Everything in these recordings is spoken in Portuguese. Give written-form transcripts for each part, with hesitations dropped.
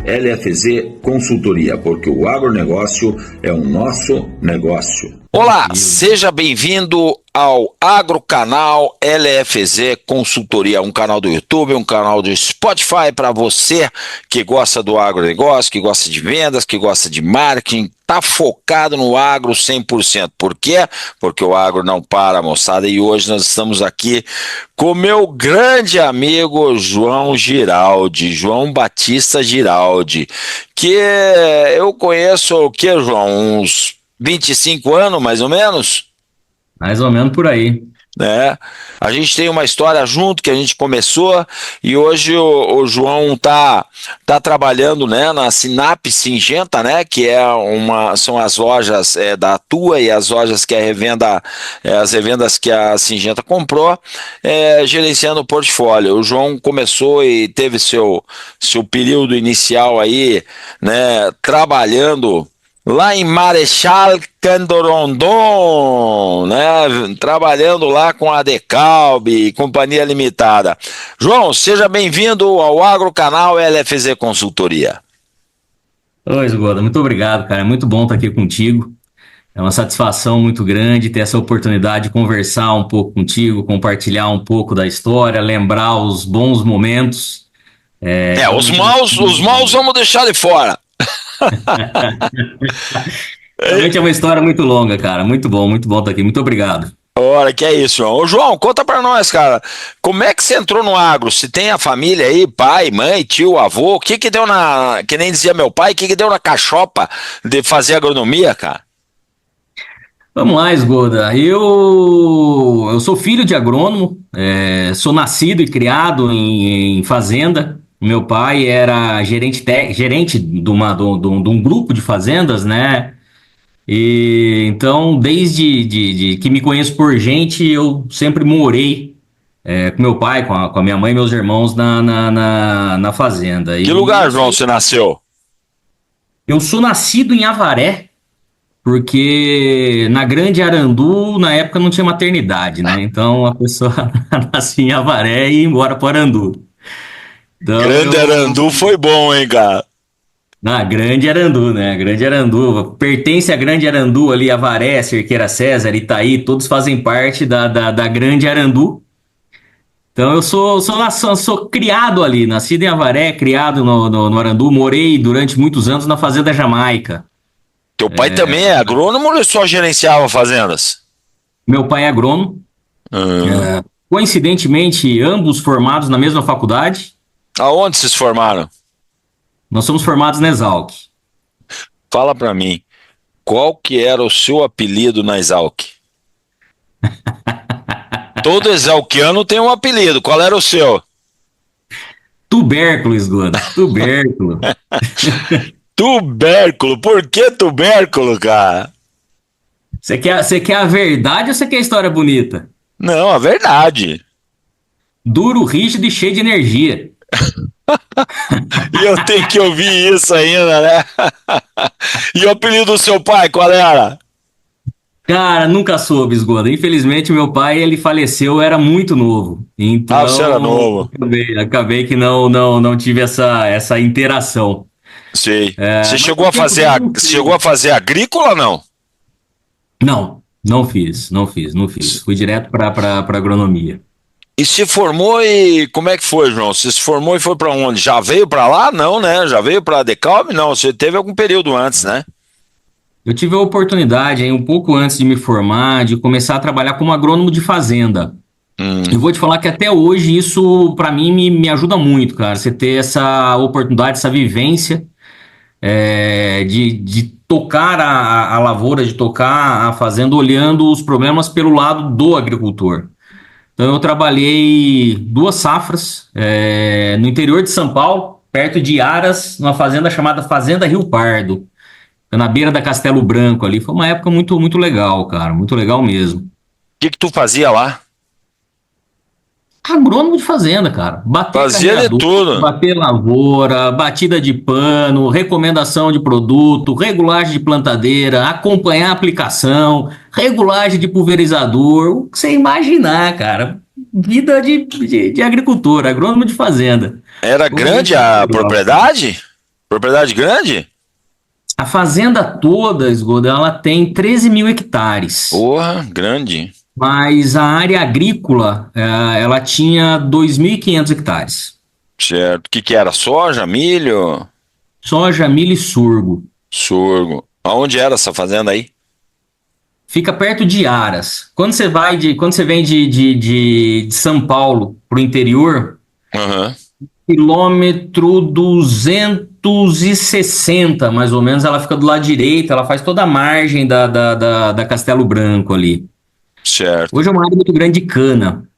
LFZ Consultoria, porque o agronegócio é o nosso negócio. Olá, seja bem-vindo ao Agrocanal LFZ Consultoria, um canal do YouTube, um canal do Spotify para você que gosta do agronegócio, que gosta de vendas, que gosta de marketing, tá focado no agro 100%. Por quê? Porque o agro não para, moçada, e hoje nós estamos aqui com meu grande amigo João Giraldi, João Batista Giraldi, que eu conheço, o que, João? Uns 25 anos, mais ou menos? Mais ou menos por aí. Né? A gente tem uma história junto que a gente começou e hoje o João tá trabalhando, né, na Sinap Singenta, né, que são as lojas da Tua e as lojas que as revendas que a Singenta comprou, gerenciando o portfólio. O João começou e teve seu período inicial aí, né, trabalhando lá em Marechal Candorondon, né, trabalhando lá com a Decalb e Companhia Limitada. João, seja bem-vindo ao Agrocanal LFZ Consultoria. Oi, Esgoda, muito obrigado, cara. É muito bom estar aqui contigo. É uma satisfação muito grande ter essa oportunidade de conversar um pouco contigo, compartilhar um pouco da história, lembrar os bons momentos. Os maus vamos deixar de fora. Realmente é uma história muito longa, cara. Muito bom estar aqui. Muito obrigado. Ora, que é isso, João. Ô, João, conta pra nós, cara. Como é que você entrou no agro? Se tem a família aí, pai, mãe, tio, avô, o que deu que nem dizia meu pai, o que deu na cachopa de fazer agronomia, cara? Vamos lá, Esgoda. Eu sou filho de agrônomo, sou nascido e criado em fazenda. Meu pai era gerente de um grupo de fazendas, né? E então, desde de que me conheço por gente, eu sempre morei com meu pai, com a minha mãe e meus irmãos na fazenda. Que lugar, João, você nasceu? Eu sou nascido em Avaré, porque na Grande Arandu, na época, não tinha maternidade, né? Então, a pessoa nascia em Avaré e ia embora para Arandu. Então, Grande Arandu foi bom, hein, cara? Na Grande Arandu, né? Grande Arandu. Pertence a Grande Arandu ali, Avaré, Cerqueira César, Itaí, todos fazem parte da Grande Arandu. Então eu sou criado ali, nascido em Avaré, criado no Arandu, morei durante muitos anos na Fazenda Jamaica. Teu pai também é agrônomo ou ele só gerenciava fazendas? Meu pai é agrônomo. Coincidentemente, ambos formados na mesma faculdade. Aonde vocês formaram? Nós somos formados na Exalc. Fala pra mim, qual que era o seu apelido na Exalc? Todo exalquiano tem um apelido, qual era o seu? Tubérculo, Esgoda, tubérculo. Tubérculo, por que tubérculo, cara? Você quer a verdade ou você quer a história bonita? Não, a verdade. Duro, rígido e cheio de energia. E eu tenho que ouvir isso ainda, né? E o apelido do seu pai, qual era? Cara, nunca soube, Esgoda. Infelizmente, meu pai, ele faleceu, eu era muito novo. Então, Você era novo. Acabei que não tive essa interação. Sei. Você chegou a fazer agrícola ou não? Não fiz. Fui direto para agronomia. E se formou e como é que foi, João? Você se formou e foi para onde? Já veio para lá? Não, né? Já veio para a Decalb? Não, você teve algum período antes, né? Eu tive a oportunidade, um pouco antes de me formar, de começar a trabalhar como agrônomo de fazenda. Eu vou te falar que até hoje isso, para mim, me ajuda muito, cara. Você ter essa oportunidade, essa vivência de tocar a lavoura, de tocar a fazenda, olhando os problemas pelo lado do agricultor. Então, eu trabalhei 2 safras no interior de São Paulo, perto de Aras, numa fazenda chamada Fazenda Rio Pardo, na beira da Castelo Branco ali. Foi uma época muito, muito legal, cara, muito legal mesmo. O que tu fazia lá? Agrônomo de fazenda, cara. Fazia de tudo. Bater lavoura, batida de pano, recomendação de produto, regulagem de plantadeira, acompanhar a aplicação, regulagem de pulverizador, o que você imaginar, cara. Vida de agricultor, agrônomo de fazenda. Era grande a propriedade? Propriedade grande? A fazenda toda, Esgoda, ela tem 13 mil hectares. Porra, grande. Mas a área agrícola, ela tinha 2.500 hectares. Certo. O que que era? Soja, milho, Soja, milho e sorgo. sorgo. Aonde era essa fazenda aí? Fica perto de Aras. Quando você vem de São Paulo para o interior, Aham. quilômetro 260, mais ou menos, ela fica do lado direito, ela faz toda a margem da Castelo Branco ali. Certo. Hoje é uma área muito grande de cana.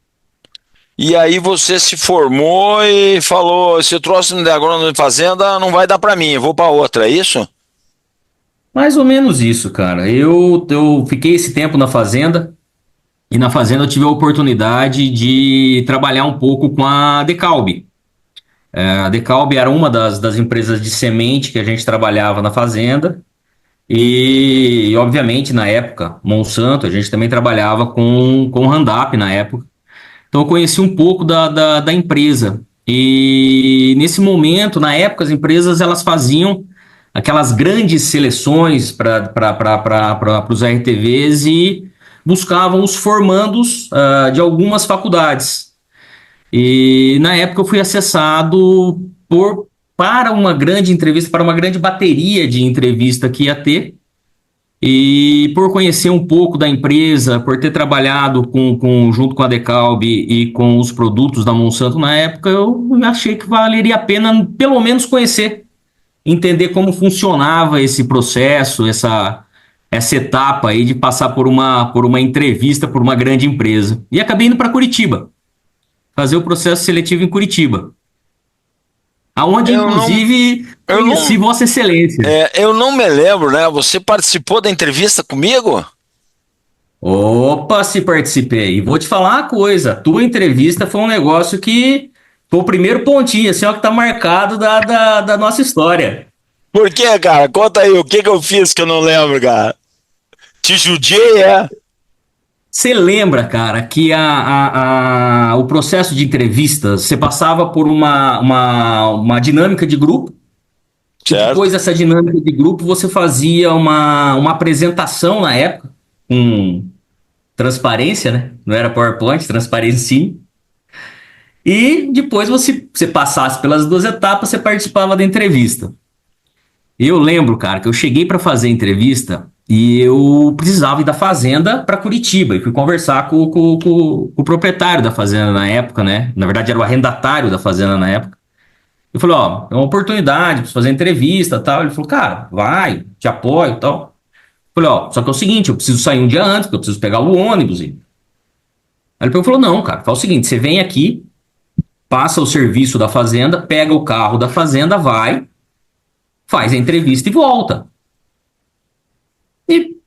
E aí você se formou e falou, esse troço de agrônomo de fazenda não vai dar pra mim, eu vou pra outra, é isso? Mais ou menos isso, cara. Eu fiquei esse tempo na fazenda, e na fazenda eu tive a oportunidade de trabalhar um pouco com a Decalbe. A Decalbe era uma das empresas de semente que a gente trabalhava na fazenda. E, obviamente, na época, Monsanto, a gente também trabalhava com Roundup na época. Então, eu conheci um pouco da empresa. E, nesse momento, na época, as empresas elas faziam aquelas grandes seleções para os RTVs e buscavam os formandos de algumas faculdades. E na época eu fui acessado para uma grande entrevista, para uma grande bateria de entrevista que ia ter. E por conhecer um pouco da empresa, por ter trabalhado junto com a Decalbe e com os produtos da Monsanto na época, eu achei que valeria a pena pelo menos conhecer, entender como funcionava esse processo, essa etapa aí de passar por uma entrevista por uma grande empresa. E acabei indo para Curitiba, fazer o processo seletivo em Curitiba, aonde Eu não, inclusive eu conheci não, Vossa Excelência. eu não me lembro, né? Você participou da entrevista comigo? Opa, se participei. E vou te falar uma coisa, tua entrevista foi um negócio que foi o primeiro pontinho, assim, ó, que tá marcado da nossa história. Por quê, cara? Conta aí, o que que eu fiz que eu não lembro, cara? Te judiei, é? Você lembra, cara, que o processo de entrevistas, você passava por uma dinâmica de grupo, e depois Certo? dessa dinâmica de grupo você fazia uma apresentação na época, com transparência, né? Não era PowerPoint, transparência. E depois você passasse pelas duas etapas, você participava da entrevista. Eu lembro, cara, que eu cheguei para fazer a entrevista e eu precisava ir da fazenda para Curitiba e fui conversar com o proprietário da fazenda na época, né? Na verdade, era o arrendatário da fazenda na época. Eu falei, ó, é uma oportunidade para fazer entrevista e tal. Ele falou, cara, vai, te apoio e tal. Eu falei, ó, só que é o seguinte, eu preciso sair um dia antes, porque eu preciso pegar o ônibus. Aí ele falou, não, cara, faz o seguinte, você vem aqui, passa o serviço da fazenda, pega o carro da fazenda, vai, faz a entrevista e volta. E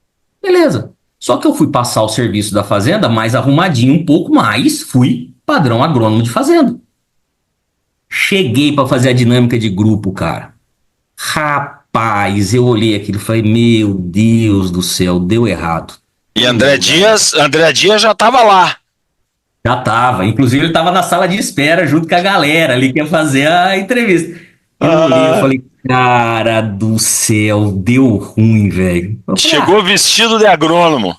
beleza. Só que eu fui passar o serviço da fazenda mais arrumadinho, um pouco mais, fui padrão agrônomo de fazenda. Cheguei para fazer a dinâmica de grupo, cara. Rapaz, eu olhei aquilo e falei, meu Deus do céu, deu errado. E Deu errado. André Dias já tava lá. Já tava. Inclusive, ele tava na sala de espera junto com a galera ali que ia fazer a entrevista. Eu olhei e Ah, falei, cara do céu, deu ruim, velho. Eu falei, chegou vestido de agrônomo.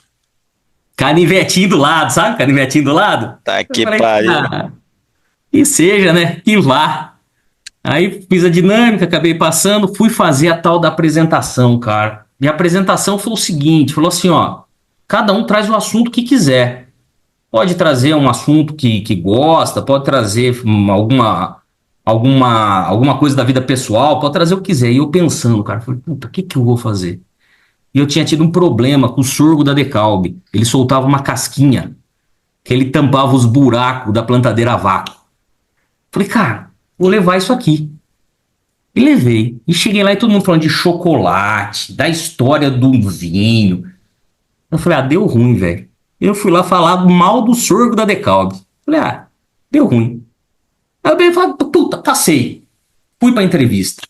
canivetinho do lado, sabe? Canivetinho do lado. Tá Eu que falei, pariu. que seja, né? Que vá. Aí fiz a dinâmica, acabei passando, fui fazer a tal da apresentação, cara. E a apresentação foi o seguinte, falou assim, ó, cada um traz o assunto que quiser. Pode trazer um assunto que gosta, pode trazer alguma coisa da vida pessoal, pode trazer o que quiser. E eu pensando, cara, falei, puta, o que que eu vou fazer? E eu tinha tido um problema com o sorgo da Decalbe. Ele soltava uma casquinha, que ele tampava os buracos da plantadeira a vácuo. Falei, cara, vou levar isso aqui. E levei. E cheguei lá e todo mundo falando de chocolate, da história do vinho. Eu falei, deu ruim, velho. Eu fui lá falar mal do sorgo da Decalbe. Falei, deu ruim. Aí eu falei, puta, passei. Fui pra entrevista.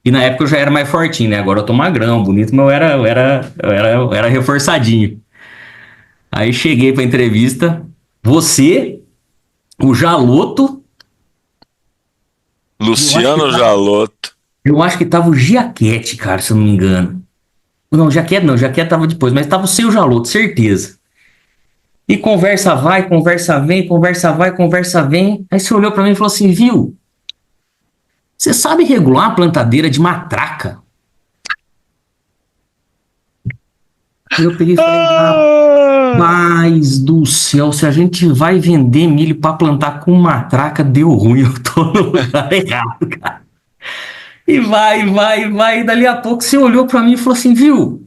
E na época eu já era mais fortinho, né? Agora eu tô magrão, bonito, mas eu era reforçadinho. Aí cheguei pra entrevista. Você, o Jaloto, e eu acho que Luciano Jalotto. Eu acho que tava o Giaquete, cara, se eu não me engano. Não, Jaquete não, Jaquete tava depois, mas tava o seu Jaloto, certeza. E conversa vai, conversa vem, conversa vai, conversa vem. Aí você olhou pra mim e falou assim, viu? Você sabe regular a plantadeira de matraca? Aí eu peguei e falei, Ah! rapaz do céu, se a gente vai vender milho pra plantar com matraca, deu ruim, eu tô no lugar errado. E vai, e dali a pouco você olhou pra mim e falou assim, viu?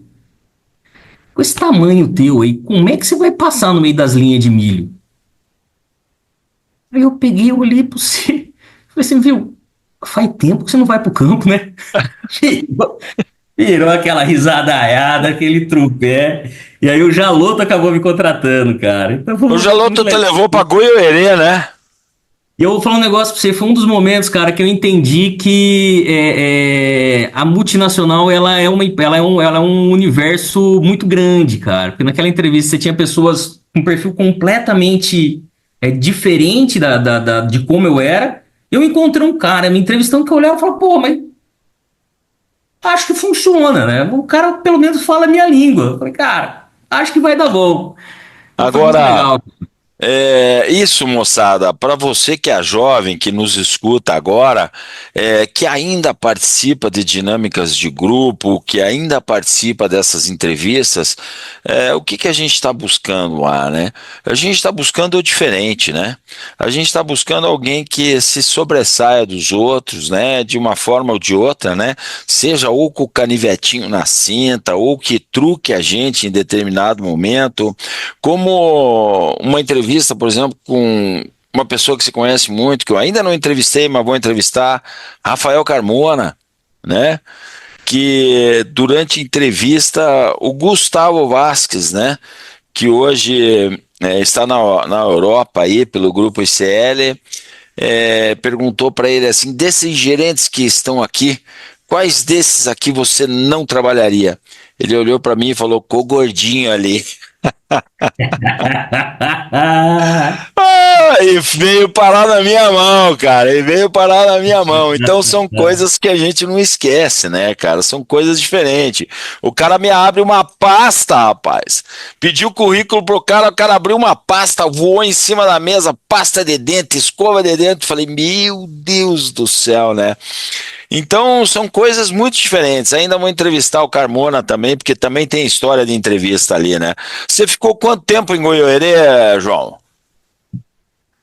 Com esse tamanho teu aí, como é que você vai passar no meio das linhas de milho? Aí eu peguei, olhei pro você, falei assim, viu? Faz tempo que você não vai pro campo, né? Virou aquela risadaiada, aquele trupé. E aí o Jaloto acabou me contratando, cara. Então foi um O momento Jaloto muito te legal. levou pra Goiôerê, né? E eu vou falar um negócio pra você, foi um dos momentos, cara, que eu entendi que a multinacional, ela é um universo muito grande, cara. Porque naquela entrevista você tinha pessoas com um perfil completamente diferente de como eu era. Eu encontrei um cara me entrevistando que eu olhava e falava, pô, mas acho que funciona, né? O cara pelo menos fala a minha língua. Eu falei, cara, acho que vai dar bom. Então foi muito Agora, legal. isso, moçada, para você que é jovem, que nos escuta agora, que ainda participa de dinâmicas de grupo, que ainda participa dessas entrevistas, o que que a gente está buscando lá, né? A gente está buscando o diferente, né? A gente está buscando alguém que se sobressaia dos outros, né? De uma forma ou de outra, né? Seja ou com o canivetinho na cinta, ou que truque a gente em determinado momento, como uma entrevista, por exemplo, com uma pessoa que se conhece muito, que eu ainda não entrevistei, mas vou entrevistar, Rafael Carmona, né? Que durante a entrevista, o Gustavo Vasquez, né? Que hoje está na Europa aí pelo grupo ICL, perguntou para ele assim, desses gerentes que estão aqui, quais desses aqui você não trabalharia? Ele olhou para mim e falou, com o gordinho ali. Ah, e veio parar na minha mão, cara. E veio parar na minha mão. Então são coisas que a gente não esquece, né, cara? São coisas diferentes. O cara me abre uma pasta, rapaz. Pediu currículo pro cara, o cara abriu uma pasta, voou em cima da mesa, pasta de dente, escova de dente. Falei, meu Deus do céu, né? Então são coisas muito diferentes. Ainda vou entrevistar o Carmona também, porque também tem história de entrevista ali, né? Você ficou quanto tempo em Goiôerê, João?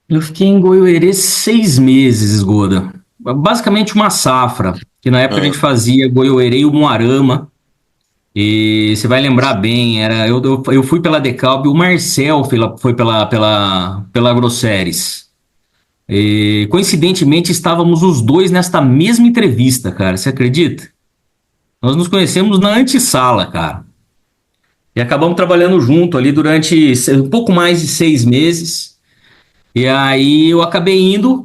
Eu fiquei em Goiôerê 6 meses, Esgoda. Basicamente uma safra, que na época a gente Ah, fazia Goiôerê e Umuarama. E você vai lembrar bem, eu fui pela Decalb e o Marcel foi pela Grosseries. E, coincidentemente, estávamos os dois nesta mesma entrevista, cara. Você acredita? Nós nos conhecemos na antessala, cara. E acabamos trabalhando junto ali durante um pouco mais de 6 meses. E aí eu acabei indo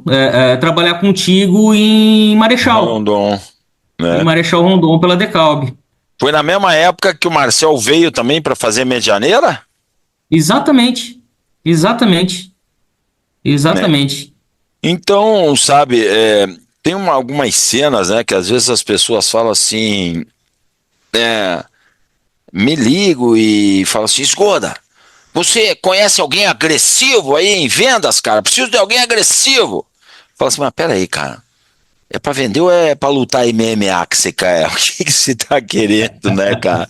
trabalhar contigo Rondon, em né? Marechal Rondon pela Decalb. Foi na mesma época que o Marcel veio também para fazer Medianeira? Exatamente, exatamente, Né? exatamente. Então, sabe, tem algumas cenas, né, que às vezes as pessoas falam assim, é, me ligo e falo assim, Esgoda, você conhece alguém agressivo aí em vendas, cara? Preciso de alguém agressivo. Fala assim, mas peraí, cara. É pra vender ou é pra lutar MMA que você quer? O que que você tá querendo, né, cara?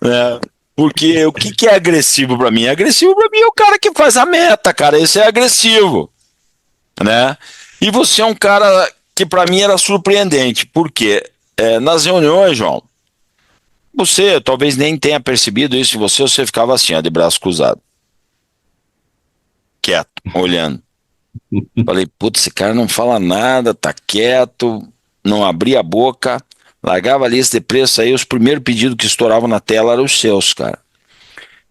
Né? Porque o que que é agressivo pra mim? Agressivo pra mim é o cara que faz a meta, cara. Esse é agressivo, né? E você é um cara que pra mim era surpreendente. Por quê? Nas reuniões, João, você talvez nem tenha percebido isso em você, você ficava assim, ó, de braço cruzado, quieto, olhando. Falei, putz, esse cara não fala nada, tá quieto, não abria a boca, largava a lista de preço, aí os primeiros pedidos que estouravam na tela eram os seus, cara.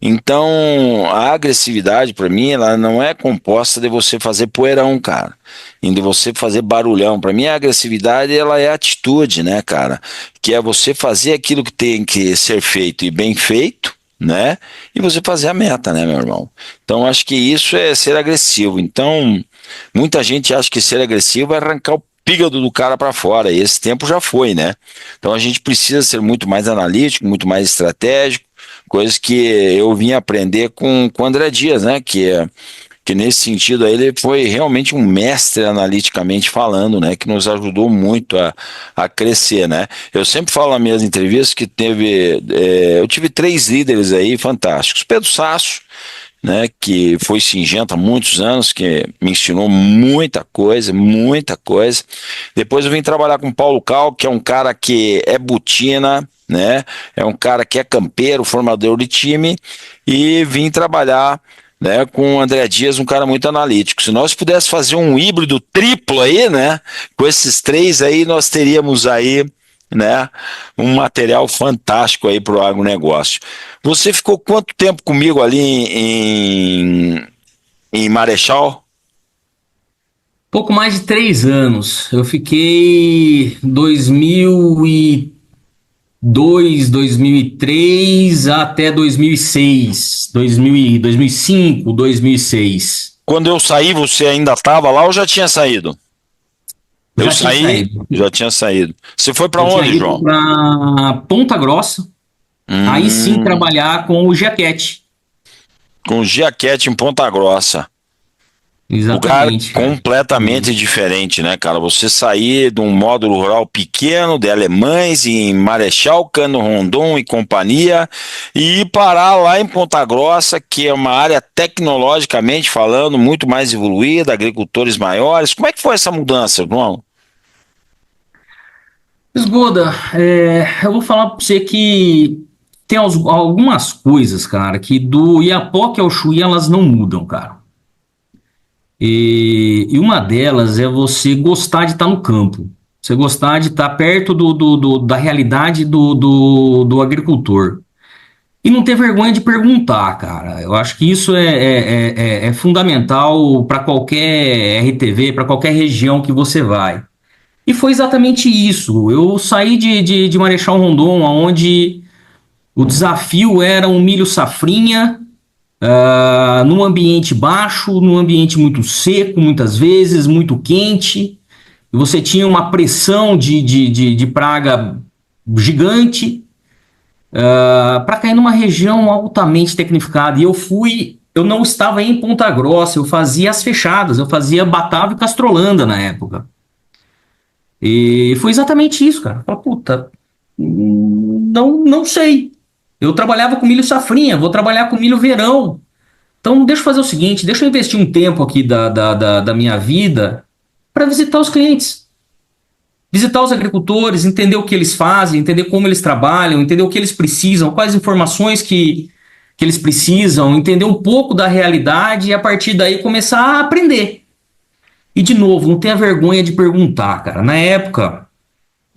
Então, a agressividade, para mim, ela não é composta de você fazer poeirão, cara, e de você fazer barulhão. Para mim, a agressividade, ela é atitude, né, cara? Que é você fazer aquilo que tem que ser feito e bem feito, né? E você fazer a meta, né, meu irmão? Então, acho que isso é ser agressivo. Então, muita gente acha que ser agressivo é arrancar o fígado do cara para fora, e esse tempo já foi, né? Então a gente precisa ser muito mais analítico, muito mais estratégico, coisas que eu vim aprender com o André Dias, né? Que nesse sentido aí ele foi realmente um mestre analiticamente falando, né? Que nos ajudou muito a crescer, né? Eu sempre falo nas minhas entrevistas que eu tive 3 líderes aí fantásticos. Pedro Sasso, né, que foi Singenta há muitos anos, que me ensinou muita coisa, muita coisa. Depois eu vim trabalhar com Paulo Cal, que é um cara que é butina, né, é um cara que é campeiro, formador de time, e vim trabalhar, né, com o André Dias, um cara muito analítico. Se nós pudéssemos fazer um híbrido triplo aí, né, com esses 3 aí, nós teríamos aí, né, um material fantástico aí para o agronegócio. Você ficou quanto tempo comigo ali em Marechal? Pouco mais de 3 anos. Eu fiquei 2002, 2003 até 2006, 2005, 2006. Quando eu saí, você ainda estava lá ou já tinha saído? Eu Já tinha saí, saído. já tinha saído. Você foi para Eu tinha onde, ido João? para Ponta Grossa, aí sim Hum, trabalhar com o Jaquete. com Giaquete em Ponta Grossa. Lugar Exatamente, cara. completamente diferente, né, cara? Você sair de um módulo rural pequeno, de Alemães, em Marechal, Cano Rondon e companhia, e ir parar lá em Ponta Grossa, que é uma área tecnologicamente falando muito mais evoluída, agricultores maiores. Como é que foi essa mudança, João? Esgoda, eu vou falar pra você que tem algumas coisas, cara, que do Iapoque ao Chuí elas não mudam, cara. E uma delas é você gostar de estar no campo. Você gostar de estar perto da realidade do agricultor. E não ter vergonha de perguntar, cara. Eu acho que isso é fundamental para qualquer RTV, para qualquer região que você vai. E foi exatamente isso. Eu saí de Marechal Rondon, onde o desafio era um milho safrinha, num ambiente baixo, num ambiente muito seco, muitas vezes, muito quente. E você tinha uma pressão de praga gigante, para cair numa região altamente tecnificada. E eu não estava em Ponta Grossa, eu fazia as fechadas, eu fazia Batavo e Castrolanda na época. E foi exatamente isso, cara. Falei, puta, não sei. Eu trabalhava com milho safrinha, vou trabalhar com milho verão. Então, deixa eu fazer o seguinte: deixa eu investir um tempo aqui da minha vida para visitar os clientes, visitar os agricultores, entender o que eles fazem, entender como eles trabalham, entender o que eles precisam, quais informações que eles precisam, entender um pouco da realidade e a partir daí começar a aprender. E, de novo, não tenha vergonha de perguntar, cara. Na época,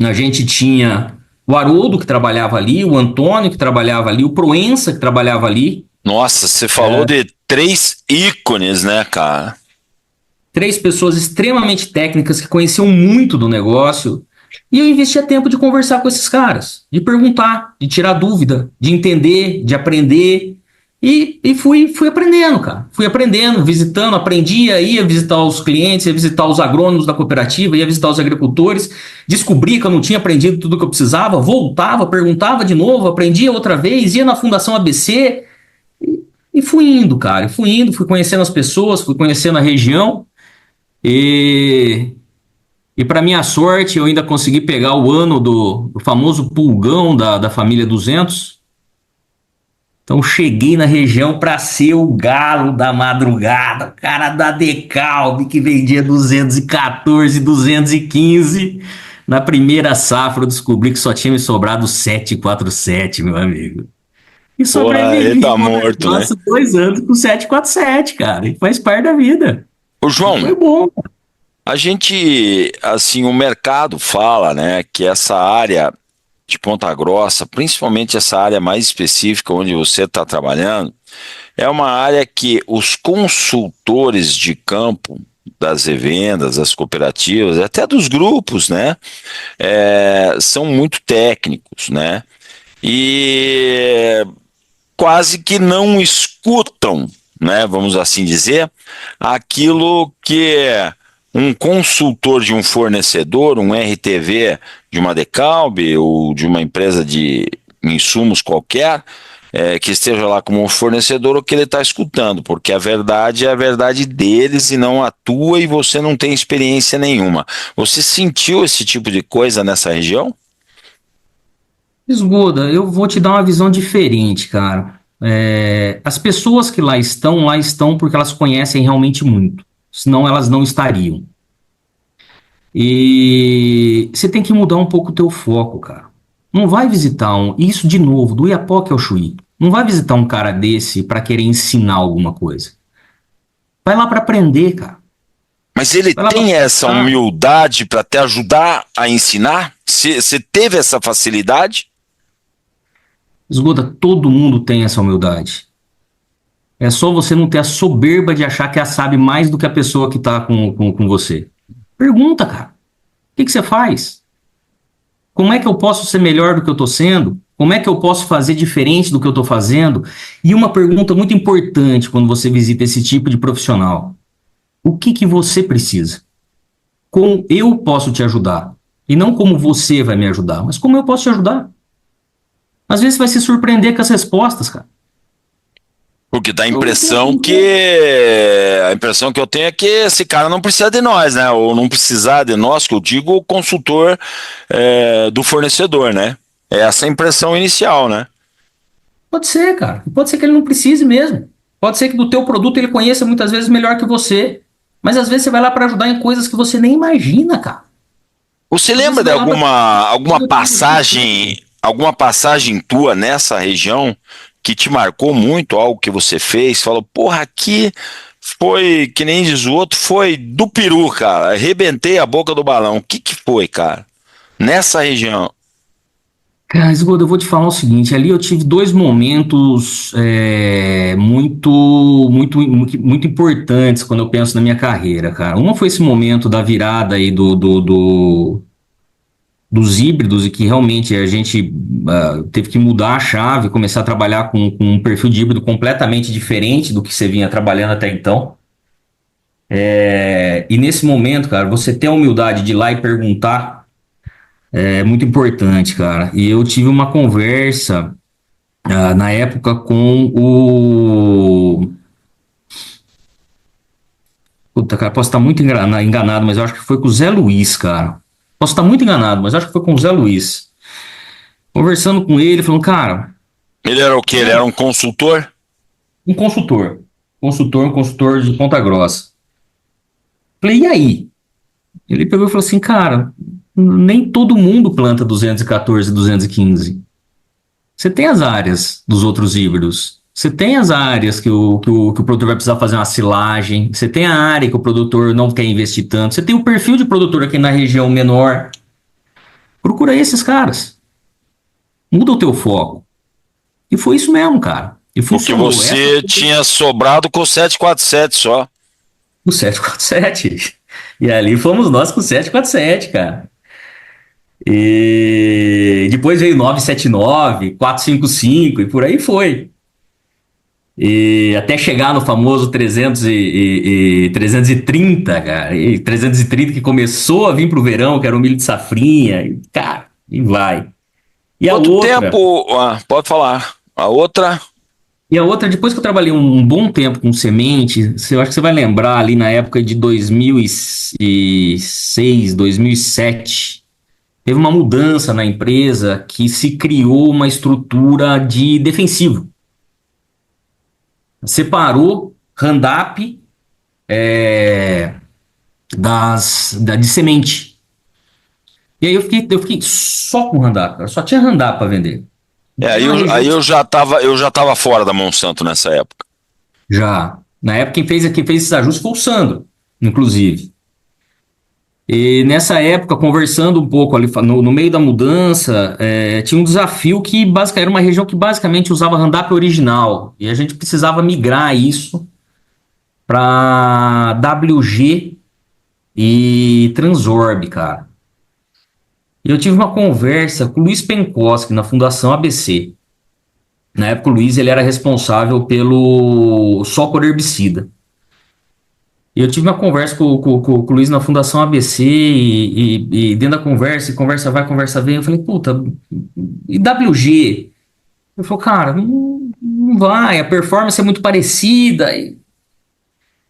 a gente tinha o Haroldo que trabalhava ali, o Antônio que trabalhava ali, o Proença que trabalhava ali. Nossa, você falou de 3 ícones, né, cara? 3 pessoas extremamente técnicas que conheciam muito do negócio. E eu investia tempo de conversar com esses caras, de perguntar, de tirar dúvida, de entender, de aprender. E fui aprendendo, cara. Fui aprendendo, visitando, aprendia, ia visitar os clientes, ia visitar os agrônomos da cooperativa, ia visitar os agricultores, descobri que eu não tinha aprendido tudo que eu precisava, voltava, perguntava de novo, aprendia outra vez, ia na Fundação ABC e fui indo, cara. Fui indo, fui conhecendo as pessoas, fui conhecendo a região. E, e para minha sorte, eu ainda consegui pegar o ano do famoso pulgão da família 200. Então cheguei na região para ser o galo da madrugada, o cara da Decalbe que vendia 214, 215. Na primeira safra eu descobri que só tinha me sobrado 747, meu amigo. E Porra, ele sobrevivi tá ao morto, né? negócio 2 anos com 747, cara. E faz parte da vida. Ô, E João, foi bom. a gente, assim, o mercado fala, né, que essa área de Ponta Grossa, principalmente essa área mais específica onde você está trabalhando, é uma área que os consultores de campo das revendas, das cooperativas, até dos grupos, né, são muito técnicos, né, e quase que não escutam, né, vamos assim dizer, aquilo que um consultor de um fornecedor, um RTV de uma Decalb ou de uma empresa de insumos qualquer, que esteja lá como um fornecedor, o que ele está escutando, porque a verdade é a verdade deles e não a tua, e você não tem experiência nenhuma. Você sentiu esse tipo de coisa nessa região? Esgoda, eu vou te dar uma visão diferente, cara. As pessoas que lá estão porque elas conhecem realmente muito. Senão elas não estariam. E você tem que mudar um pouco o teu foco, cara. Não vai visitar isso de novo, do Iapoque ao Chuí. Não vai visitar um cara desse para querer ensinar alguma coisa. Vai lá para aprender, cara. Mas ele Vai lá para tem essa aprender. humildade para te ajudar a ensinar? Você teve essa facilidade? Esgoda, todo mundo tem essa humildade. É só você não ter a soberba de achar que sabe mais do que a pessoa que tá com você. Pergunta, cara. O que você faz? Como é que eu posso ser melhor do que eu estou sendo? Como é que eu posso fazer diferente do que eu estou fazendo? E uma pergunta muito importante quando você visita esse tipo de profissional: o que você precisa? Como eu posso te ajudar? E não como você vai me ajudar, mas como eu posso te ajudar? Às vezes você vai se surpreender com as respostas, cara. Porque dá a Eu impressão que eu tenho é que esse cara não precisa de nós, né? Ou não precisar de nós, que eu digo o consultor do fornecedor, né? É essa a impressão inicial, né? Pode ser, cara. Pode ser que ele não precise mesmo. Pode ser que do teu produto ele conheça muitas vezes melhor que você. Mas às vezes você vai lá para ajudar em coisas que você nem imagina, cara. Você Às vezes lembra você de vai lá para alguma passagem tua nessa região que te marcou muito, algo que você fez? Falou, porra, aqui foi, que nem diz o outro, foi do peru, cara. Arrebentei a boca do balão. O que que foi, cara? Nessa região. Cara, Esgodo, eu vou te falar o seguinte, ali eu tive dois momentos muito importantes quando eu penso na minha carreira, cara. Uma foi esse momento da virada aí dos híbridos e que realmente a gente teve que mudar a chave, começar a trabalhar com um perfil de híbrido completamente diferente do que você vinha trabalhando até então. E nesse momento, cara, você ter a humildade de ir lá e perguntar é muito importante, cara. E eu tive uma conversa na época com o. Puta, cara, posso estar muito enganado, mas eu acho que foi com o Zé Luiz, cara. Posso estar muito enganado, mas acho que foi com o Zé Luiz. Conversando com ele, falando, cara, Ele era o quê? Ele era um consultor? um consultor. Um consultor de Ponta Grossa. Falei, e aí? Ele pegou e falou assim, cara, nem todo mundo planta 214 e 215. Você tem as áreas dos outros híbridos. Você tem as áreas que o produtor vai precisar fazer uma silagem. Você tem a área que o produtor não quer investir tanto. Você tem o perfil de produtor aqui na região menor. Procura esses caras. Muda o teu foco. E foi isso mesmo, cara. E Porque funcionou. você tinha sobrado com o 747 só. O 747. E ali fomos nós com o 747, cara. E depois veio 979, 455 e por aí foi. E até chegar no famoso 330, cara. E 330 que começou a vir pro verão, que era o milho de safrinha. E, cara, e vai. E a Quanto outra, tempo? Pode falar. A outra. depois que eu trabalhei um bom tempo com semente, eu acho que você vai lembrar ali na época de 2006, 2007, teve uma mudança na empresa que se criou uma estrutura de defensivo. Separou Randap de semente. E aí eu fiquei só com Randap, cara. Só tinha Randap para vender. Aí Uma região eu já tava fora da Monsanto nessa época. já. Na época, quem fez esses ajustes foi o Sandro, inclusive. E nessa época, conversando um pouco ali no meio da mudança, tinha um desafio que basicamente era uma região que basicamente usava Randap original. E a gente precisava migrar isso para WG e Transorb, cara. E eu tive uma conversa com o Luiz Penkoski na Fundação ABC. Na época, o Luiz ele era responsável pelo Socor herbicida. E eu tive uma conversa com o Luiz na Fundação ABC e dentro da conversa, e conversa vai, conversa vem, eu falei, puta, e WG? Ele falou, cara, não vai, a performance é muito parecida.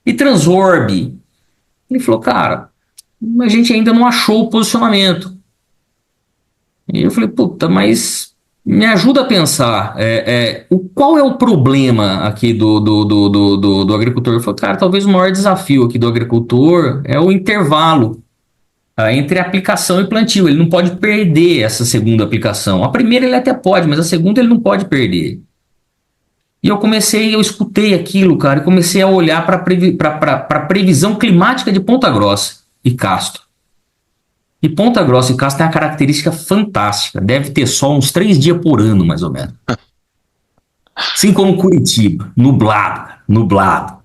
E Transorb? Ele falou, cara, a gente ainda não achou o posicionamento. E eu falei, puta, mas me ajuda a pensar, qual é o problema aqui do agricultor? Ele falou, cara, talvez o maior desafio aqui do agricultor é o intervalo entre aplicação e plantio. Ele não pode perder essa segunda aplicação. A primeira ele até pode, mas a segunda ele não pode perder. E eu escutei aquilo, cara, e comecei a olhar para a previsão climática de Ponta Grossa e Castro. E Ponta Grossa e Castro tem uma característica fantástica. Deve ter sol uns 3 dias por ano, mais ou menos. Assim como Curitiba, nublado, nublado.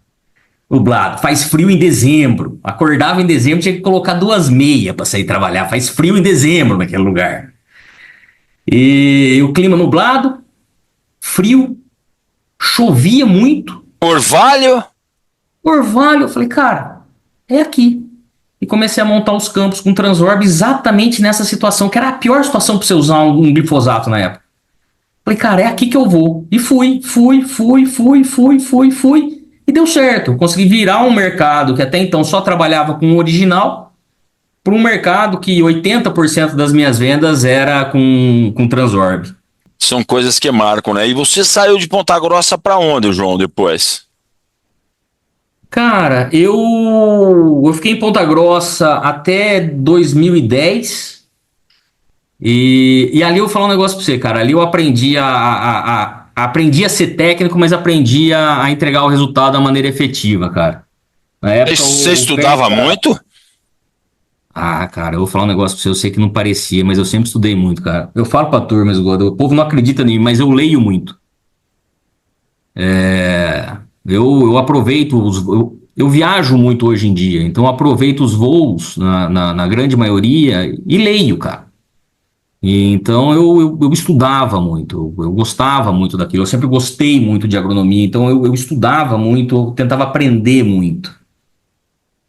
Nublado. Faz frio em dezembro. Acordava em dezembro, tinha que colocar 2 meias para sair trabalhar. Faz frio em dezembro naquele lugar. E o clima nublado, frio, chovia muito. Orvalho? Orvalho, eu falei, cara, é aqui. E comecei a montar os campos com Transorb exatamente nessa situação, que era a pior situação para você usar um glifosato na época. Falei, cara, é aqui que eu vou. E fui. E deu certo. Eu consegui virar um mercado que até então só trabalhava com o original para um mercado que 80% das minhas vendas era com Transorb. São coisas que marcam, né? E você saiu de Ponta Grossa para onde, João, depois? Cara, eu fiquei em Ponta Grossa até 2010 e ali eu vou falar um negócio pra você, cara. Ali eu aprendi aprendi a ser técnico, mas aprendi a entregar o resultado da maneira efetiva, cara. Na época, Você estudava muito? Ah, cara, eu vou falar um negócio pra você, eu sei que não parecia, mas eu sempre estudei muito, cara. Eu falo pra turmas, o povo não acredita em mim, mas eu leio muito. Eu aproveito eu viajo muito hoje em dia, então eu aproveito os voos na grande maioria e leio, cara. E então eu estudava muito, eu gostava muito daquilo, eu sempre gostei muito de agronomia, então eu estudava muito, eu tentava aprender muito.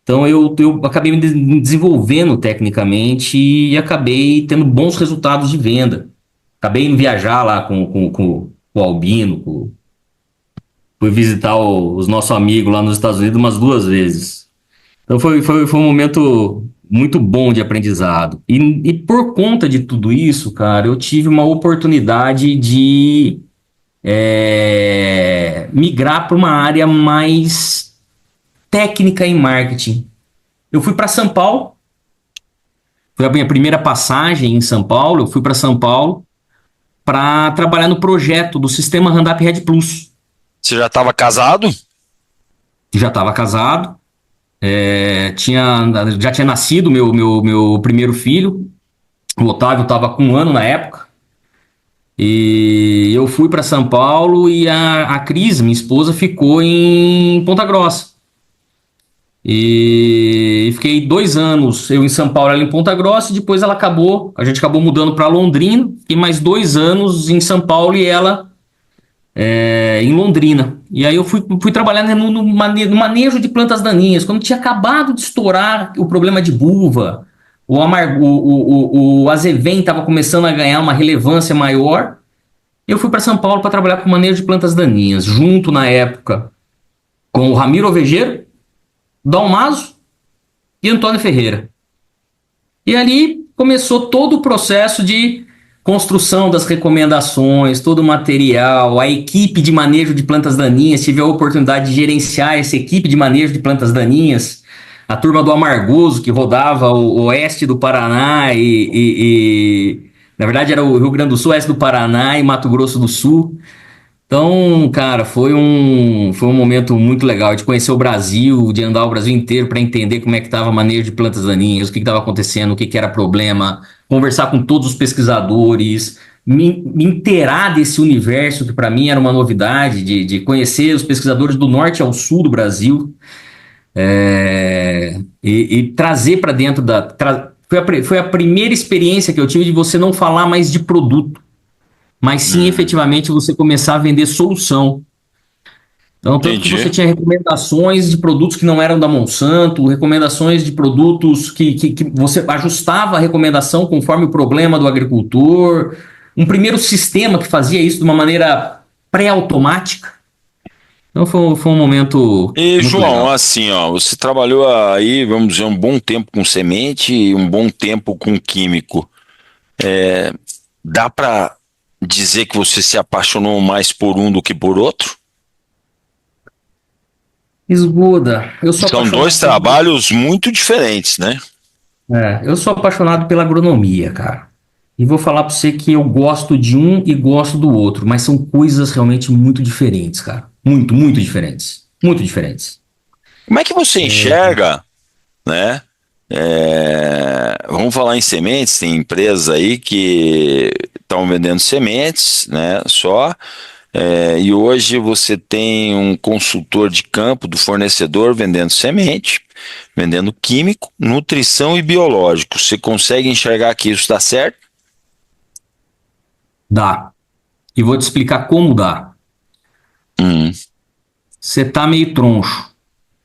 Então eu acabei me desenvolvendo tecnicamente e acabei tendo bons resultados de venda. Acabei indo viajar lá com o Albino, fui visitar os nossos amigos lá nos Estados Unidos umas 2 vezes. Então foi um momento muito bom de aprendizado. E por conta de tudo isso, cara, eu tive uma oportunidade de migrar para uma área mais técnica em marketing. Eu fui para São Paulo, foi a minha primeira passagem em São Paulo, eu fui para São Paulo para trabalhar no projeto do sistema Roundup Red Plus. Você já estava casado? Já estava casado, já tinha nascido meu primeiro filho, o Otávio estava com 1 ano na época, e eu fui para São Paulo e a Cris, minha esposa, ficou em Ponta Grossa. E fiquei 2 anos, eu em São Paulo, ela em Ponta Grossa, e depois a gente acabou mudando para Londrina, e mais 2 anos em São Paulo e ela em Londrina. E aí eu fui trabalhar no manejo de plantas daninhas, quando tinha acabado de estourar o problema de buva, o azevém estava começando a ganhar uma relevância maior. Eu fui para São Paulo para trabalhar com manejo de plantas daninhas, junto na época com o Ramiro Ovejeiro, Dalmaso e Antônio Ferreira. E ali começou todo o processo de construção das recomendações, todo o material, a equipe de manejo de plantas daninhas. Tive a oportunidade de gerenciar essa equipe de manejo de plantas daninhas, a turma do Amargoso, que rodava o oeste do Paraná na verdade era o Rio Grande do Sul, oeste do Paraná e Mato Grosso do Sul. Então, cara, foi um momento muito legal de conhecer o Brasil, de andar o Brasil inteiro para entender como é que estava o manejo de plantas daninhas, o que estava acontecendo, o que era problema, conversar com todos os pesquisadores, me inteirar desse universo que para mim era uma novidade, de conhecer os pesquisadores do norte ao sul do Brasil, e trazer para dentro foi a primeira experiência que eu tive de você não falar mais de produto, mas sim efetivamente você começar a vender solução. Então, tanto que você Entendi. tinha recomendações de produtos que não eram da Monsanto, recomendações de produtos que você ajustava a recomendação conforme o problema do agricultor. Um primeiro sistema que fazia isso de uma maneira pré-automática. Então, foi um momento E, muito João, legal. assim, ó, você trabalhou aí, vamos dizer, um bom tempo com semente e um bom tempo com químico. Dá para dizer que você se apaixonou mais por um do que por outro? Esguda, eu sou São dois apaixonado pela, trabalhos muito diferentes, né? eu sou apaixonado pela agronomia, cara. E vou falar para você que eu gosto de um e gosto do outro, mas são coisas realmente muito diferentes, cara. Muito, muito diferentes. Muito diferentes. Como é que você enxerga, né? Vamos falar em sementes, tem empresas aí que estão vendendo sementes, né? Só. E hoje você tem um consultor de campo do fornecedor vendendo semente, vendendo químico, nutrição e biológico. Você consegue enxergar que isso dá certo? Dá. E vou te explicar como dá. Hum, Você tá meio troncho.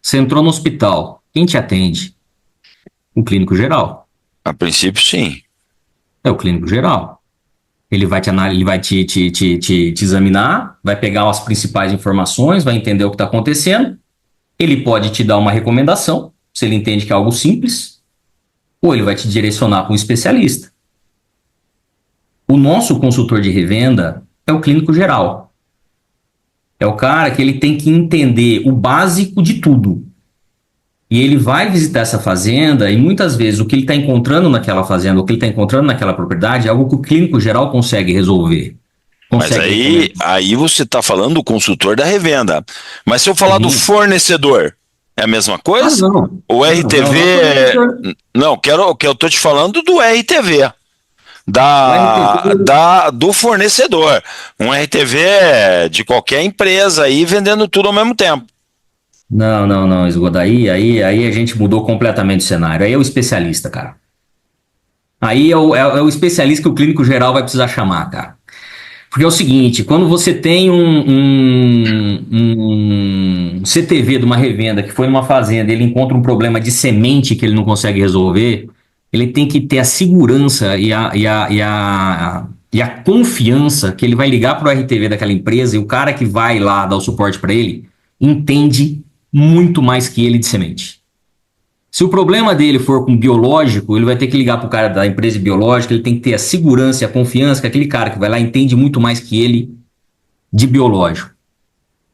Você entrou no hospital. Quem te atende? O clínico geral. a princípio, sim. É o clínico geral. Ele vai ele vai te examinar, vai pegar as principais informações, vai entender o que está acontecendo. Ele pode te dar uma recomendação, se ele entende que é algo simples, ou ele vai te direcionar para um especialista. O nosso consultor de revenda é o clínico geral. É o cara que ele tem que entender o básico de tudo. E ele vai visitar essa fazenda e muitas vezes o que ele está encontrando naquela fazenda, o que ele está encontrando naquela propriedade é algo que o clínico geral consegue resolver, Mas consegue aí, recomendar. aí você está falando do consultor da revenda. Mas se eu falar do Sim. fornecedor, é a mesma Ah, coisa? não. O Não, RTV. não, fornecedor. Não, que eu tô te falando do RTV. O RTV. Do fornecedor. Um RTV de qualquer empresa aí vendendo tudo ao mesmo tempo. Não, não, não, Esgoda. Aí a gente mudou completamente o cenário. Aí é o especialista, cara. Aí é o especialista que o clínico geral vai precisar chamar, cara. Porque é o seguinte, quando você tem um CTV de uma revenda que foi numa fazenda e ele encontra um problema de semente que ele não consegue resolver, ele tem que ter a segurança e a confiança que ele vai ligar para o RTV daquela empresa e o cara que vai lá dar o suporte para ele entende muito mais que ele de semente. Se o problema dele for com biológico, ele vai ter que ligar para o cara da empresa biológica, ele tem que ter a segurança e a confiança que aquele cara que vai lá entende muito mais que ele de biológico.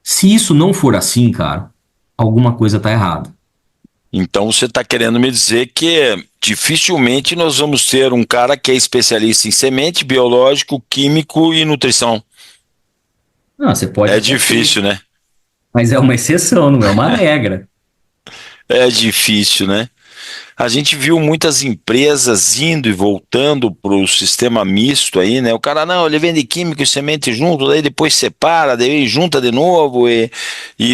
Se isso não for assim, cara, alguma coisa tá errada. Então você está querendo me dizer que dificilmente nós vamos ter um cara que é especialista em semente, biológico, químico e nutrição. Não, você pode É até ter, difícil, né? mas é uma exceção, não é uma regra. É difícil, né? A gente viu muitas empresas indo e voltando para o sistema misto aí, né? O cara, não, ele vende químico e semente junto, daí depois separa, daí junta de novo e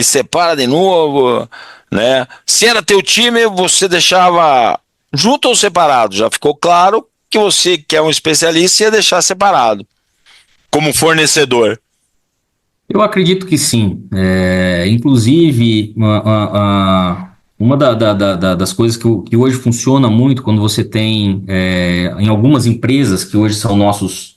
separa de novo, né? Se era teu time, você deixava junto ou separado? Já ficou claro que você, que é um especialista, ia deixar separado, como fornecedor. Eu acredito que sim. Inclusive, uma das coisas que hoje funciona muito quando você tem em algumas empresas que hoje são nossos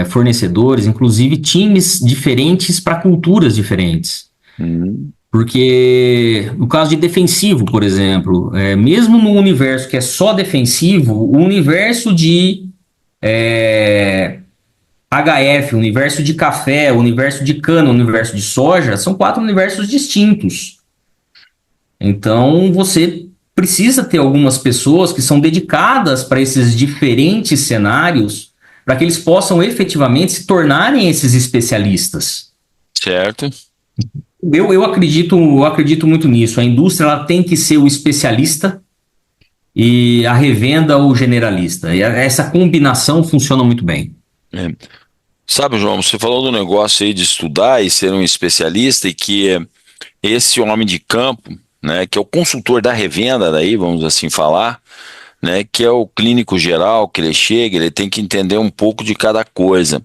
fornecedores, inclusive times diferentes para culturas diferentes. Hum. Porque no caso de defensivo, por exemplo, mesmo no universo que é só defensivo, o universo de HF, o universo de café, o universo de cana, o universo de soja, são 4 universos distintos. Então você precisa ter algumas pessoas que são dedicadas para esses diferentes cenários, para que eles possam efetivamente se tornarem esses especialistas. Certo? Eu acredito muito nisso. A indústria ela tem que ser o especialista e a revenda o generalista. E essa combinação funciona muito bem. É. Sabe, João, você falou do negócio aí de estudar e ser um especialista e que esse homem de campo, né, que é o consultor da revenda, daí, vamos assim falar, né, que é o clínico geral, que ele chega, ele tem que entender um pouco de cada coisa.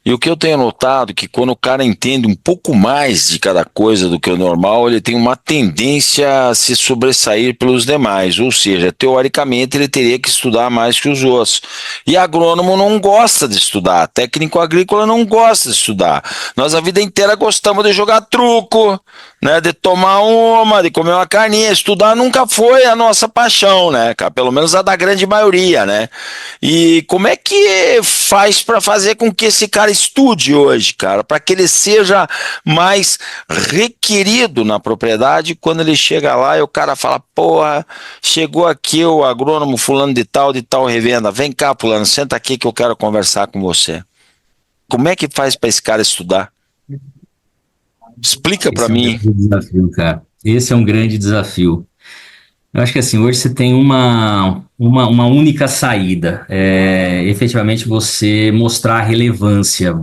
E o que eu tenho notado é que quando o cara entende um pouco mais de cada coisa do que o normal, ele tem uma tendência a se sobressair pelos demais, ou seja, teoricamente ele teria que estudar mais que os outros. E agrônomo não gosta de estudar, técnico agrícola não gosta de estudar. Nós a vida inteira gostamos de jogar truco, né, de tomar uma, de comer uma carninha. Estudar nunca foi a nossa paixão, né, cara? Pelo menos a da grande maioria, né? E como é que faz para fazer com que esse cara estude hoje, cara, para que ele seja mais requerido na propriedade quando ele chega lá e o cara fala, porra, chegou aqui o agrônomo fulano de tal revenda, vem cá, fulano, senta aqui que eu quero conversar com você. Como é que faz para esse cara estudar? Explica para Esse é um mim. grande desafio, cara. Esse é um grande desafio. Eu acho que assim, hoje você tem uma única saída. É efetivamente você mostrar a relevância.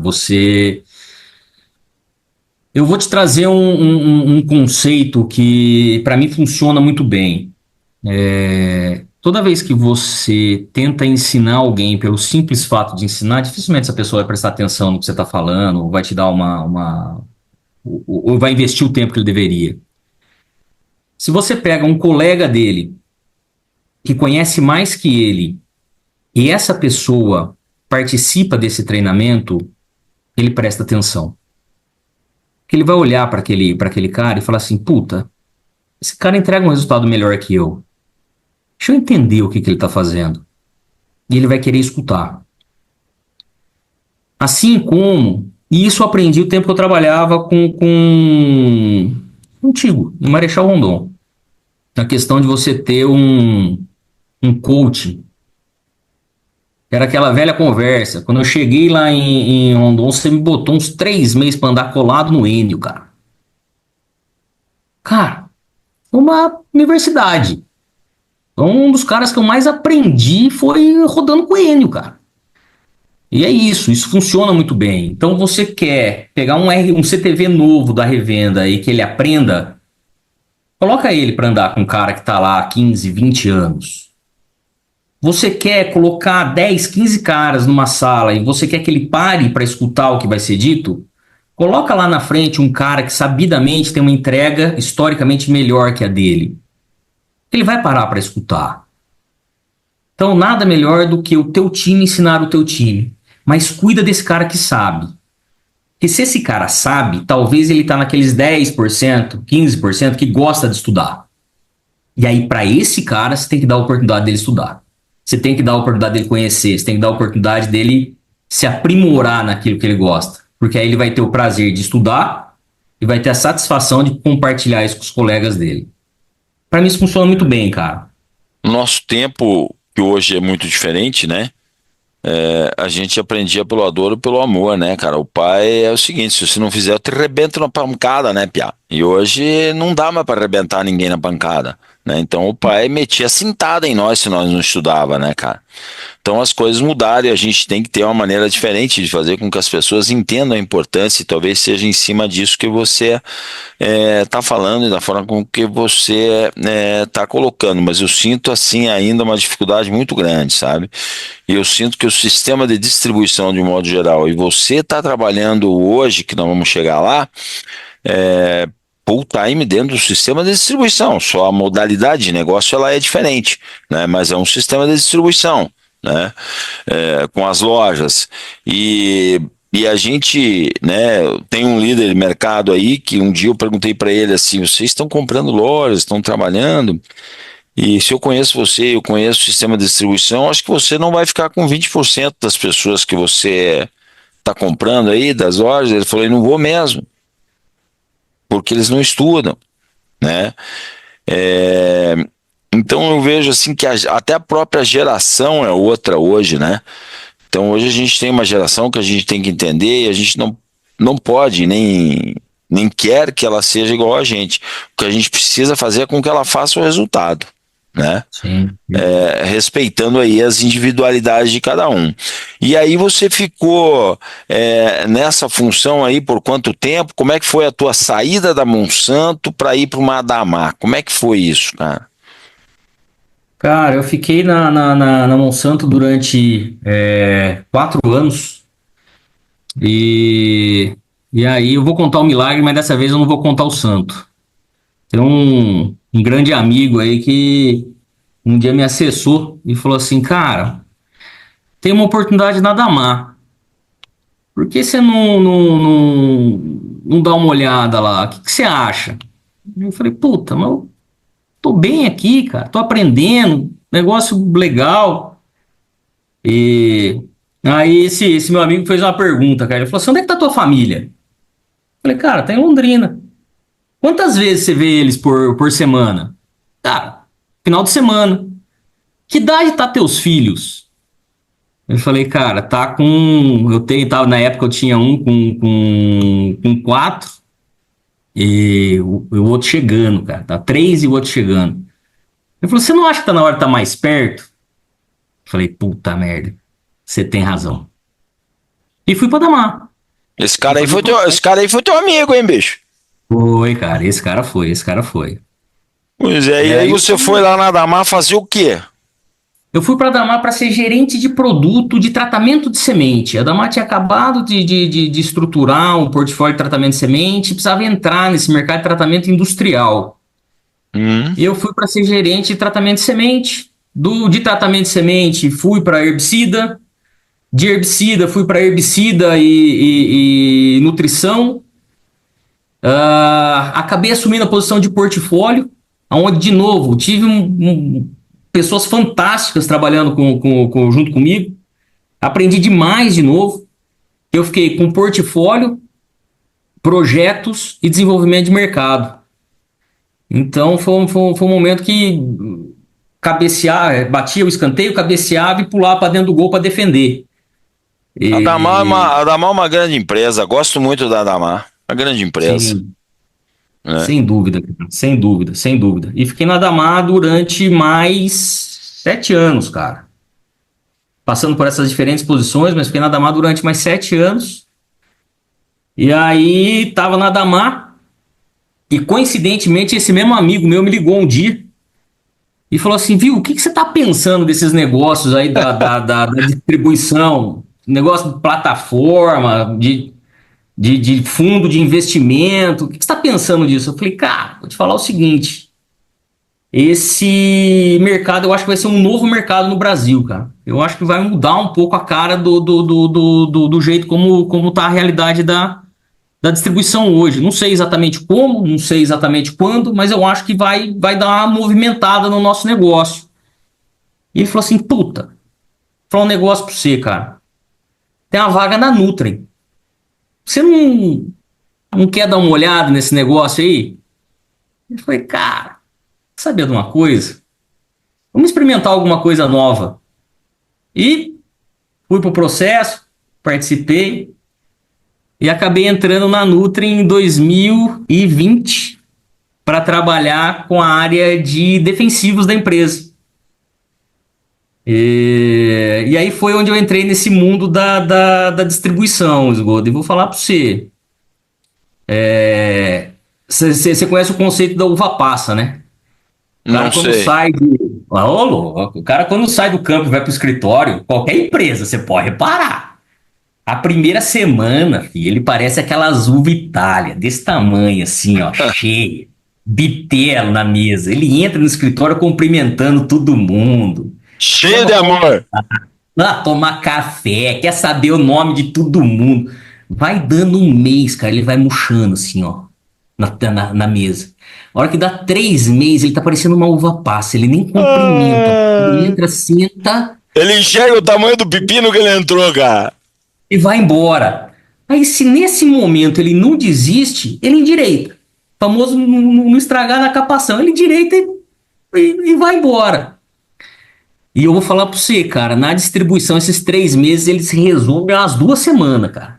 Eu vou te trazer um conceito que para mim funciona muito bem. Toda vez que você tenta ensinar alguém pelo simples fato de ensinar, dificilmente essa pessoa vai prestar atenção no que você está falando, ou vai te dar ou vai investir o tempo que ele deveria. Se você pega um colega dele que conhece mais que ele e essa pessoa participa desse treinamento, ele presta atenção. Que ele vai olhar para aquele cara e falar assim: puta, esse cara entrega um resultado melhor que eu. Deixa eu entender o que ele está fazendo. E ele vai querer escutar. Assim como, e isso eu aprendi o tempo que eu trabalhava contigo, em Marechal Rondon. A questão de você ter um coach. Era aquela velha conversa. Quando eu cheguei lá em Rondon, você me botou uns 3 meses para andar colado no Enio, cara. Cara, uma universidade. Então, um dos caras que eu mais aprendi foi rodando com o Enio, cara. E é isso funciona muito bem. Então, você quer pegar um CTV novo da revenda e que ele aprenda, coloca ele para andar com um cara que tá lá há 15, 20 anos. Você quer colocar 10, 15 caras numa sala e você quer que ele pare para escutar o que vai ser dito? Coloca lá na frente um cara que sabidamente tem uma entrega historicamente melhor que a dele. Ele vai parar para escutar. Então, nada melhor do que o teu time ensinar o teu time. Mas cuida desse cara que sabe. Porque se esse cara sabe, talvez ele está naqueles 10%, 15% que gosta de estudar. E aí, para esse cara, você tem que dar a oportunidade dele estudar. Você tem que dar a oportunidade dele conhecer. Você tem que dar a oportunidade dele se aprimorar naquilo que ele gosta. Porque aí ele vai ter o prazer de estudar e vai ter a satisfação de compartilhar isso com os colegas dele. Para mim, isso funciona muito bem, cara. Nosso tempo, que hoje é muito diferente, né? A gente aprendia pelo dor e pelo amor, né, cara? O pai é o seguinte: se você não fizer, eu te arrebento na pancada, né, piá? E hoje não dá mais para arrebentar ninguém na pancada, né? Então o pai metia cintada em nós se nós não estudava, né, cara? Então as coisas mudaram e a gente tem que ter uma maneira diferente de fazer com que as pessoas entendam a importância, e talvez seja em cima disso que você está falando e da forma com que você está colocando. Mas eu sinto assim ainda uma dificuldade muito grande, sabe? E eu sinto que o sistema de distribuição de um modo geral, e você está trabalhando hoje, que nós vamos chegar lá, full time dentro do sistema de distribuição, só a modalidade de negócio ela é diferente, né? Mas é um sistema de distribuição, né? Com as lojas e a gente, né, tem um líder de mercado aí que um dia eu perguntei para ele assim: vocês estão comprando lojas, estão trabalhando, e se eu conheço você, eu conheço o sistema de distribuição, acho que você não vai ficar com 20% das pessoas que você está comprando aí, das lojas. Ele falou: eu não vou mesmo, porque eles não estudam, né? É, então eu vejo assim que até a própria geração é outra hoje, né? Então hoje a gente tem uma geração que a gente tem que entender e a gente não pode nem quer que ela seja igual a gente. O que a gente precisa fazer é com que ela faça o resultado, né? Sim. Respeitando aí as individualidades de cada um. E aí você ficou nessa função aí por quanto tempo? Como é que foi a tua saída da Monsanto para ir para uma Adamar? Como é que foi isso, cara? Cara, eu fiquei na Monsanto durante 4 anos. E, e aí eu vou contar o milagre, mas dessa vez eu não vou contar o santo. Tem um grande amigo aí que um dia me acessou e falou assim, cara, tem uma oportunidade na Damar. Por que você não dá uma olhada lá? O que você acha? Eu falei, puta, mas eu tô bem aqui, cara, tô aprendendo, negócio legal. E aí esse meu amigo fez uma pergunta, cara. Ele falou assim, onde é que tá tua família? Eu falei, cara, tá em Londrina. Quantas vezes você vê eles por semana? Cara, final de semana. Que idade tá teus filhos? Eu falei, cara, tá com. Na época eu tinha um com 4 e o outro chegando, cara. Tá 3 e o outro chegando. Ele falou, você não acha que tá na hora de estar mais perto? Eu falei, puta merda, você tem razão. E fui pra Damar. Fui fazer o Esse processo. cara aí foi teu amigo, hein, bicho? Foi, cara, esse cara foi. Pois é, E e aí aí você foi lá na Damar fazer o quê? eu fui para a Damar para ser gerente de produto de tratamento de semente. A Damar tinha acabado de estruturar um portfólio de tratamento de semente e precisava entrar nesse mercado de tratamento industrial. Hum. E eu fui para ser gerente de tratamento de semente. De tratamento de semente fui para herbicida. De herbicida fui para herbicida e nutrição. Acabei assumindo a posição de portfólio, onde, de novo, tive pessoas fantásticas trabalhando junto comigo. Aprendi demais de novo. Eu fiquei com portfólio, projetos e desenvolvimento de mercado. Então foi um momento que batia o escanteio, cabeceava e pulava para dentro do gol para defender. E, A Damar é uma grande empresa, gosto muito da Damar. Uma grande empresa, sim, né? sem dúvida, cara, sem dúvida, sem dúvida. E fiquei na Damar durante mais 7 anos, cara. Passando por essas diferentes posições, mas fiquei na Damar durante mais 7 anos. E aí tava na Damar e coincidentemente esse mesmo amigo meu me ligou um dia e falou assim, viu, o que você tá pensando desses negócios aí da distribuição, negócio de plataforma, de fundo de investimento, o que você tá pensando disso? Eu falei, cara, vou te falar o seguinte, esse mercado eu acho que vai ser um novo mercado no Brasil, cara. Eu acho que vai mudar um pouco a cara do jeito como tá a realidade da distribuição hoje. Não sei exatamente como, não sei exatamente quando, mas eu acho que vai dar uma movimentada no nosso negócio. E ele falou assim, puta, vou falar um negócio pra você, cara. Tem uma vaga na Nutrem. Você não quer dar uma olhada nesse negócio aí? Eu falei, cara, sabia de uma coisa? Vamos experimentar alguma coisa nova. E fui pro processo, participei e acabei entrando na Nutrem em 2020 para trabalhar com a área de defensivos da empresa. E aí foi onde eu entrei nesse mundo da distribuição, Esgodo. E vou falar para você. Você conhece o conceito da uva passa, né? O cara Não quando sei. sai o cara quando sai do campo e vai para o escritório, qualquer empresa, você pode reparar. A primeira semana, filho, ele parece aquelas uva Itália, desse tamanho, assim, ó, cheio, bitelo na mesa. Ele entra no escritório cumprimentando todo mundo. Cheio de Chama amor. pra tomar café, quer saber o nome de todo mundo. Vai dando um mês, cara, ele vai murchando, assim, ó, na mesa. A hora que dá 3 meses, ele tá parecendo uma uva passa, ele nem cumprimenta. Ele Ah, entra, senta, ele enxerga o tamanho do pepino que ele entrou, cara. e vai embora. Aí, se nesse momento ele não desiste, ele endireita. O famoso não estragar na capação. Ele endireita e vai embora. E eu vou falar pra você, cara, na distribuição, esses 3 meses, eles se resumem a umas 2 semanas, cara.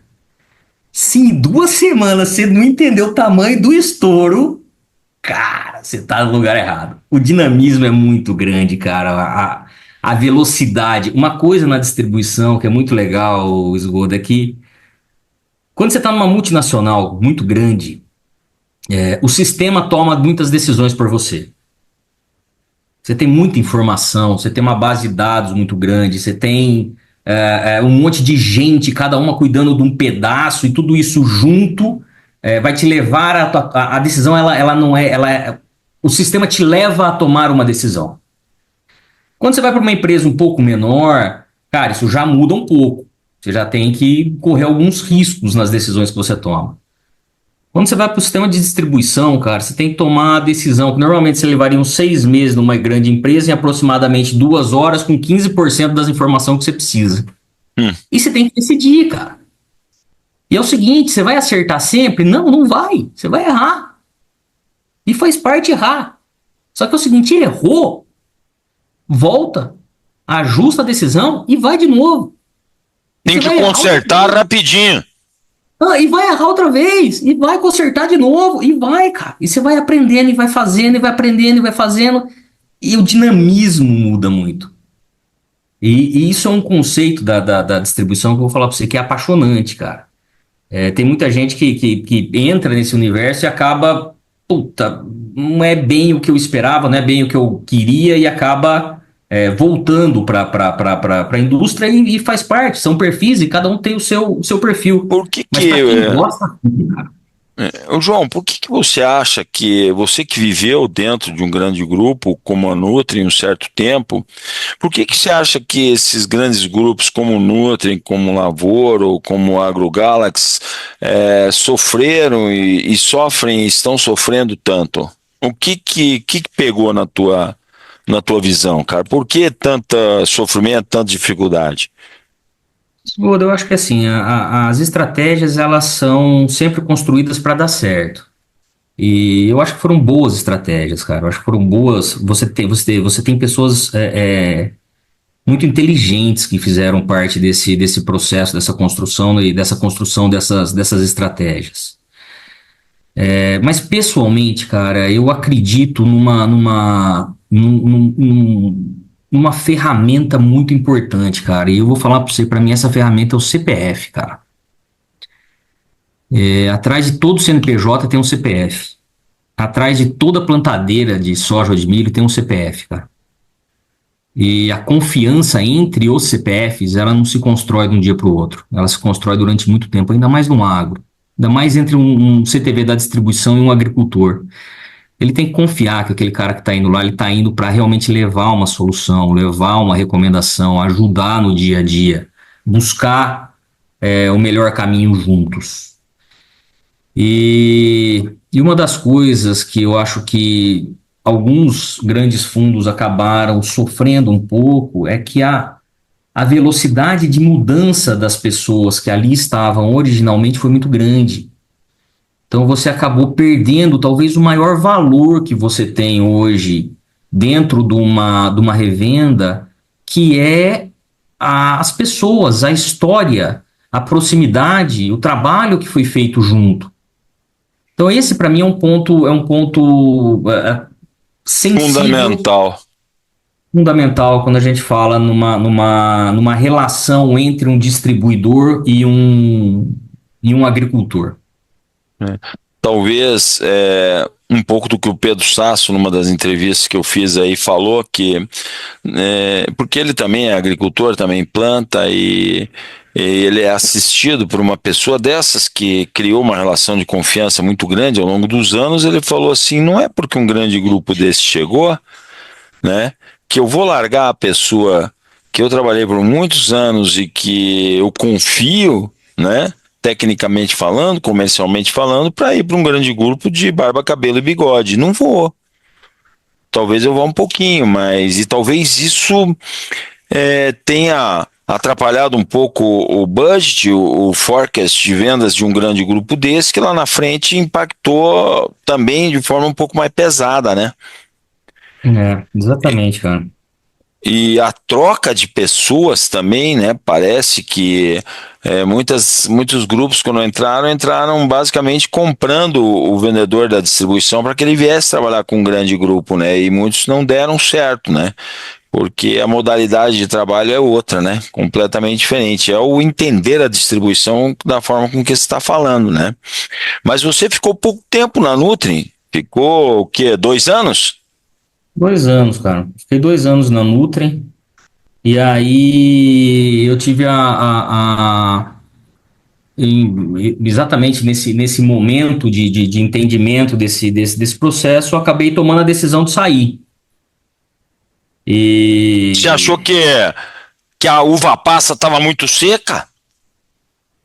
Se em 2 semanas você não entendeu o tamanho do estouro, cara, você tá no lugar errado. O dinamismo é muito grande, cara. A velocidade. Uma coisa na distribuição que é muito legal, Esgodo, é que quando você está numa multinacional muito grande, o sistema toma muitas decisões por você. Você tem muita informação, você tem uma base de dados muito grande, você tem um monte de gente, cada uma cuidando de um pedaço e tudo isso junto, vai te levar a decisão, ela não é, o sistema te leva a tomar uma decisão. Quando você vai para uma empresa um pouco menor, cara, isso já muda um pouco. Você já tem que correr alguns riscos nas decisões que você toma. Quando você vai para o sistema de distribuição, cara, você tem que tomar a decisão, que normalmente você levaria uns 6 meses numa grande empresa, em aproximadamente 2 horas, com 15% das informações que você precisa. E você tem que decidir, cara. E é o seguinte, você vai acertar sempre? Não, não vai. Você vai errar. E faz parte errar. Só que é o seguinte, ele errou, volta, ajusta a decisão e vai de novo. E Tem que consertar rapidinho. E vai errar outra vez, e vai consertar de novo, e vai, cara. E você vai aprendendo, e vai fazendo, e vai aprendendo, e vai fazendo. E o dinamismo muda muito. E isso é um conceito da distribuição que eu vou falar pra você, que é apaixonante, cara. Tem muita gente que entra nesse universo e acaba, puta, não é bem o que eu esperava, não é bem o que eu queria, e acaba voltando para a indústria e faz parte, são perfis e cada um tem o seu perfil. Por que Mas para quem gosta, cara. João, por que você acha que você que viveu dentro de um grande grupo como a Nutri em um certo tempo, por que você acha que esses grandes grupos como o Nutri, como o Lavoro, ou como o AgroGalaxy sofreram e sofrem e estão sofrendo tanto? O que pegou na tua visão, cara? Por que tanto sofrimento, tanta dificuldade? Eu acho que assim, as estratégias elas são sempre construídas para dar certo. E eu acho que foram boas estratégias, cara. Eu acho que foram boas. Você tem pessoas muito inteligentes que fizeram parte desse processo, dessa construção e dessa construção dessas estratégias. Mas pessoalmente, cara, eu acredito numa ferramenta muito importante, cara. E eu vou falar para você, para mim essa ferramenta é o CPF, cara. Atrás de todo CNPJ tem um CPF. Atrás de toda plantadeira de soja ou de milho tem um CPF, cara. E a confiança entre os CPFs, ela não se constrói de um dia para o outro. Ela se constrói durante muito tempo, ainda mais no agro. Ainda mais entre um CTV da distribuição e um agricultor. Ele tem que confiar que aquele cara que está indo lá, ele está indo para realmente levar uma solução, levar uma recomendação, ajudar no dia a dia, buscar o melhor caminho juntos. E uma das coisas que eu acho que alguns grandes fundos acabaram sofrendo um pouco é que a velocidade de mudança das pessoas que ali estavam originalmente foi muito grande. Então você acabou perdendo talvez o maior valor que você tem hoje dentro de uma revenda, que é as pessoas, a história, a proximidade, o trabalho que foi feito junto. Então esse para mim é um ponto sensível, fundamental quando a gente fala numa relação entre um distribuidor e um agricultor. Talvez um pouco do que o Pedro Sasso, numa das entrevistas que eu fiz aí, falou que porque ele também é agricultor, também planta e ele é assistido por uma pessoa dessas que criou uma relação de confiança muito grande ao longo dos anos. Ele falou assim, não é porque um grande grupo desse chegou, né, que eu vou largar a pessoa que eu trabalhei por muitos anos e que eu confio, né, tecnicamente falando, comercialmente falando, para ir para um grande grupo de barba, cabelo e bigode. Não vou. Talvez eu vá um pouquinho, mas talvez isso tenha atrapalhado um pouco o budget, o forecast de vendas de um grande grupo desse, que lá na frente impactou também de forma um pouco mais pesada, né? Exatamente, cara. E a troca de pessoas também, né? Parece que muitos grupos, quando entraram basicamente comprando o vendedor da distribuição para que ele viesse trabalhar com um grande grupo, né? E muitos não deram certo, né? Porque a modalidade de trabalho é outra, né? Completamente diferente. É o entender a distribuição da forma com que você está falando, né? Mas você ficou pouco tempo na Nutri? Ficou o quê? 2 anos? 2 anos, cara. Fiquei 2 anos na Nutri. E aí eu tive exatamente nesse momento de entendimento desse processo, eu acabei tomando a decisão de sair. Você achou E que a uva passa estava muito seca?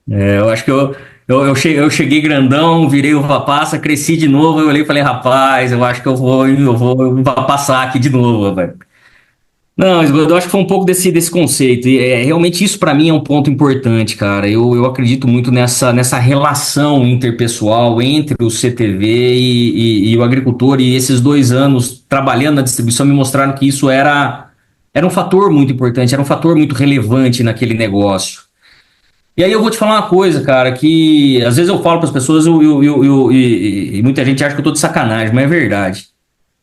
eu acho que eu cheguei grandão, virei uva passa, cresci de novo, eu olhei e falei, rapaz, eu acho que eu vou uva passar aqui de novo, velho. Não, eu acho que foi um pouco desse conceito. E realmente isso para mim é um ponto importante, cara. Eu acredito muito nessa relação interpessoal entre o CTV e o agricultor. E esses 2 anos trabalhando na distribuição me mostraram que isso era um fator muito importante, era um fator muito relevante naquele negócio. E aí eu vou te falar uma coisa, cara, que às vezes eu falo para as pessoas e muita gente acha que eu tô de sacanagem, mas é verdade.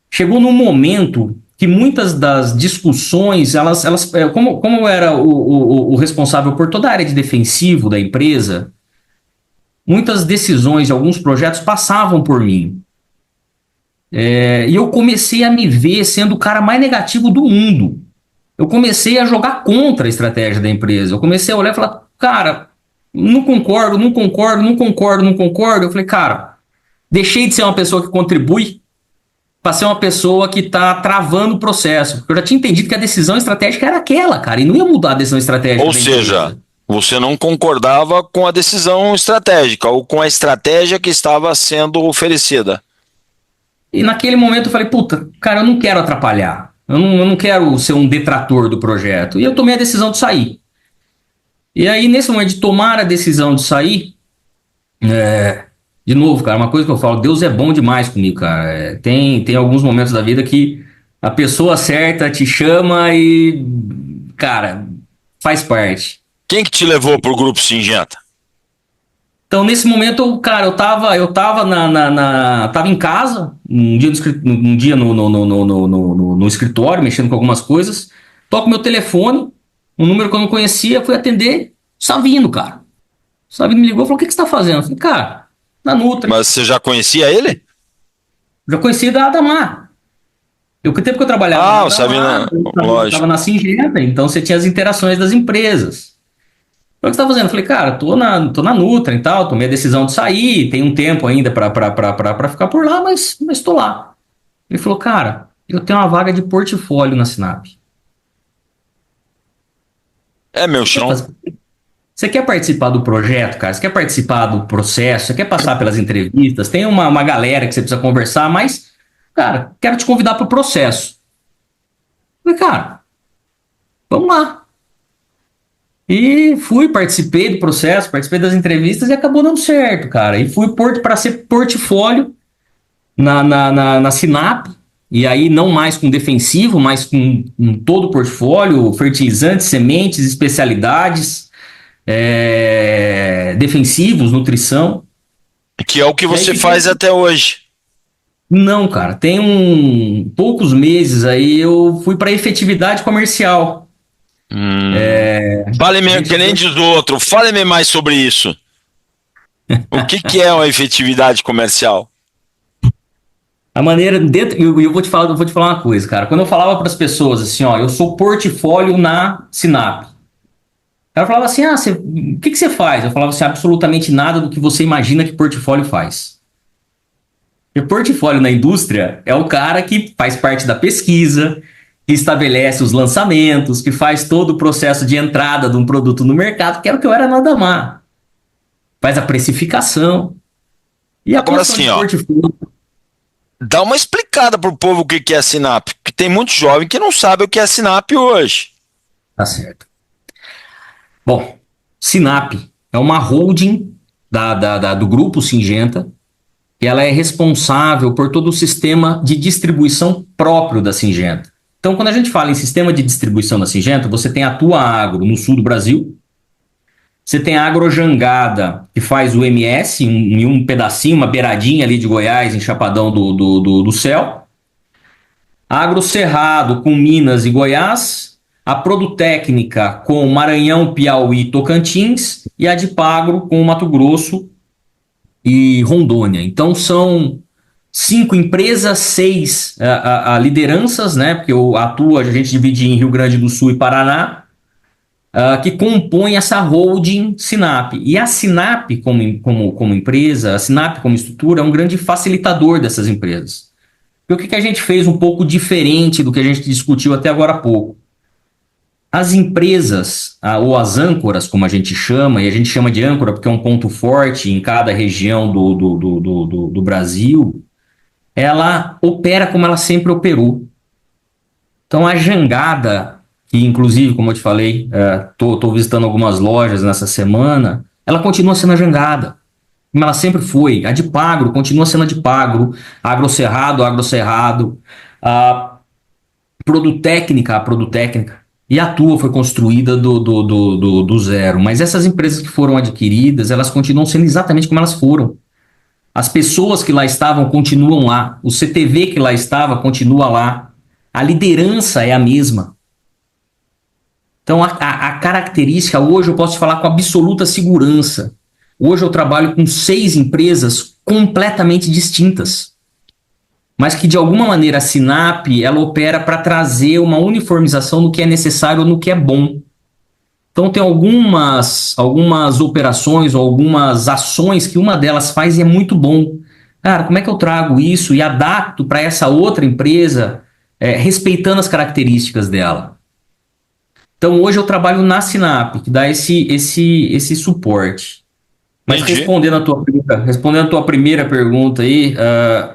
Chegou num momento que muitas das discussões, como eu era o responsável por toda a área de defensivo da empresa, muitas decisões de alguns projetos passavam por mim. E eu comecei a me ver sendo o cara mais negativo do mundo. Eu comecei a jogar contra a estratégia da empresa. Eu comecei a olhar e falar, cara, não concordo, não concordo, não concordo, não concordo. Eu falei, cara, deixei de ser uma pessoa que contribui para ser uma pessoa que está travando o processo. Porque eu já tinha entendido que a decisão estratégica era aquela, cara, e não ia mudar a decisão estratégica Ou da seja, empresa. você não concordava com a decisão estratégica ou com a estratégia que estava sendo oferecida. E naquele momento eu falei, puta, cara, eu não quero atrapalhar. Eu não quero ser um detrator do projeto. E eu tomei a decisão de sair. E aí, nesse momento de tomar a decisão de sair, de novo, cara, uma coisa que eu falo, Deus é bom demais comigo, cara. Tem alguns momentos da vida que a pessoa certa te chama e, cara, faz parte. Quem que te levou para o Grupo Singenta? Então, nesse momento, cara, eu tava tava em casa, um dia no escritório, mexendo com algumas coisas. Toco meu telefone, um número que eu não conhecia, fui atender, Savino, cara. Savino me ligou e falou: O que que você tá fazendo? Eu falei, cara, na Nutri. Mas você já conhecia ele? Já conheci da Adamar. O tempo que eu trabalhava na Ah, o Adamar, Sabina, eu tava lógico. na Singenta, então você tinha as interações das empresas. O que você tá fazendo? Eu falei, cara, tô na Nutra e tal, tomei a decisão de sair, tem um tempo ainda pra ficar por lá, mas tô lá. Ele falou, cara, eu tenho uma vaga de portfólio na Sinap. É meu Você quer chão. fazer? Você quer participar do projeto, cara? Você quer participar do processo? Você quer passar pelas entrevistas? Tem uma galera que você precisa conversar, mas, cara, quero te convidar pro processo. Eu falei, cara, vamos lá. E fui, participei do processo, participei das entrevistas e acabou dando certo, cara. E fui para ser portfólio na Sinap, e aí não mais com defensivo, mas com todo o portfólio, fertilizantes, sementes, especialidades, defensivos, nutrição. Que é o que E aí você fiquei. faz até hoje. Não, cara, tem poucos meses aí eu fui para efetividade comercial. A Fale-me, gente que nem tem diz o outro, fale-me mais sobre isso. O que que é uma efetividade comercial? a maneira dentro. E eu vou te falar uma coisa, cara. Quando eu falava para as pessoas assim, ó, eu sou portfólio na Sinap. Ela falava assim: o que você faz? Eu falava assim: absolutamente nada do que você imagina que portfólio faz. E portfólio na indústria é o cara que faz parte da pesquisa, que estabelece os lançamentos, que faz todo o processo de entrada de um produto no mercado, que era o que eu era na Damar. Faz a precificação. E a Agora posição de sim, ó, portfólio. dá uma explicada pro povo o que que é Sinap, porque tem muito jovem que não sabe o que é Sinap hoje. Tá certo. Bom, Sinap é uma holding do grupo Singenta, e ela é responsável por todo o sistema de distribuição próprio da Singenta. Então, quando a gente fala em sistema de distribuição da Singenta, você tem a Tua Agro no sul do Brasil, você tem a Agrojangada, que faz o MS, em um pedacinho, uma beiradinha ali de Goiás, em Chapadão do Céu, a Agro Cerrado com Minas e Goiás, a Produtécnica com Maranhão, Piauí e Tocantins, e a Dipagro com Mato Grosso e Rondônia. Então, são 5 empresas, 6 lideranças, né? Porque a gente divide em Rio Grande do Sul e Paraná, que compõem essa holding Sinap. E a Sinap, como empresa, a Sinap como estrutura, é um grande facilitador dessas empresas. E o que a gente fez um pouco diferente do que a gente discutiu até agora há pouco? As empresas, ou as âncoras, como a gente chama, e a gente chama de âncora porque é um ponto forte em cada região do Brasil, ela opera como ela sempre operou. Então a jangada, que inclusive, como eu te falei, tô visitando algumas lojas nessa semana, ela continua sendo a jangada, como ela sempre foi. A de Pagro continua sendo a de Pagro, a Agrocerrado, a Produtécnica, e a Tua foi construída do zero. Mas essas empresas que foram adquiridas, elas continuam sendo exatamente como elas foram. As pessoas que lá estavam continuam lá. O CTV que lá estava continua lá. A liderança é a mesma. Então, a característica, hoje eu posso te falar com absoluta segurança. Hoje eu trabalho com 6 empresas completamente distintas, mas que de alguma maneira a Sinap ela opera para trazer uma uniformização no que é necessário ou no que é bom. Então tem algumas operações ou algumas ações que uma delas faz e é muito bom. Cara, como é que eu trago isso e adapto para essa outra empresa, respeitando as características dela? Então hoje eu trabalho na Sinap, que dá esse suporte. Mas respondendo a tua primeira pergunta aí,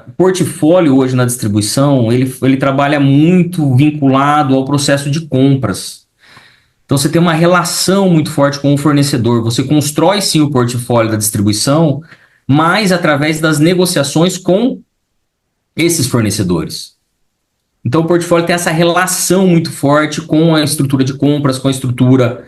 o portfólio hoje na distribuição, ele trabalha muito vinculado ao processo de compras. Então você tem uma relação muito forte com o fornecedor. Você constrói sim o portfólio da distribuição, mas através das negociações com esses fornecedores. Então o portfólio tem essa relação muito forte com a estrutura de compras, com a estrutura,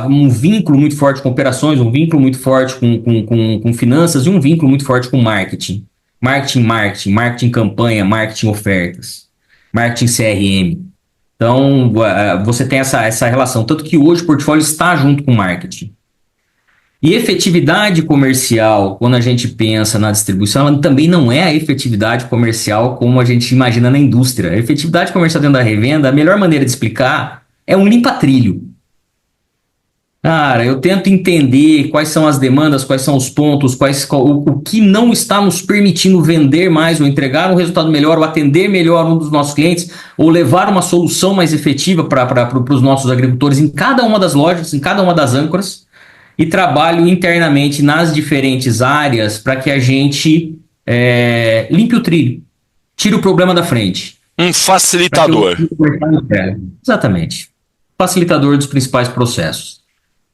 um vínculo muito forte com operações, um vínculo muito forte com finanças e um vínculo muito forte com marketing. Marketing campanha, marketing ofertas, marketing CRM. Então, você tem essa relação. Tanto que hoje o portfólio está junto com o marketing. E efetividade comercial, quando a gente pensa na distribuição, ela também não é a efetividade comercial como a gente imagina na indústria. A efetividade comercial dentro da revenda, a melhor maneira de explicar é um limpa-trilho. Cara, eu tento entender quais são as demandas, quais são os pontos, o que não está nos permitindo vender mais, ou entregar um resultado melhor, ou atender melhor um dos nossos clientes, ou levar uma solução mais efetiva para os nossos agricultores em cada uma das lojas, em cada uma das âncoras, e trabalho internamente nas diferentes áreas para que a gente limpe o trilho, tire o problema da frente. Um facilitador. Exatamente. Facilitador dos principais processos.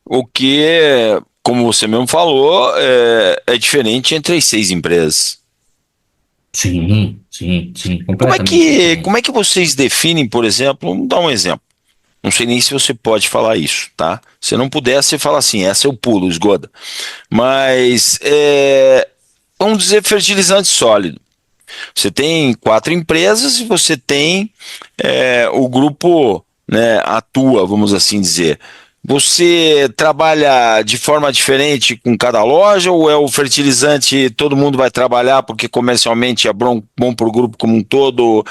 O que, como você mesmo falou, é diferente entre as 6 empresas. Sim. Como é que vocês definem, por exemplo, vamos dar um exemplo. Não sei nem se você pode falar isso, tá? Se não puder, você fala assim, essa eu pulo, esgoda. Mas, vamos dizer, fertilizante sólido. Você tem 4 empresas e você tem o grupo, né, Atua, vamos assim dizer. Você trabalha de forma diferente com cada loja ou é o fertilizante todo mundo vai trabalhar porque comercialmente é bom para o grupo como um todo,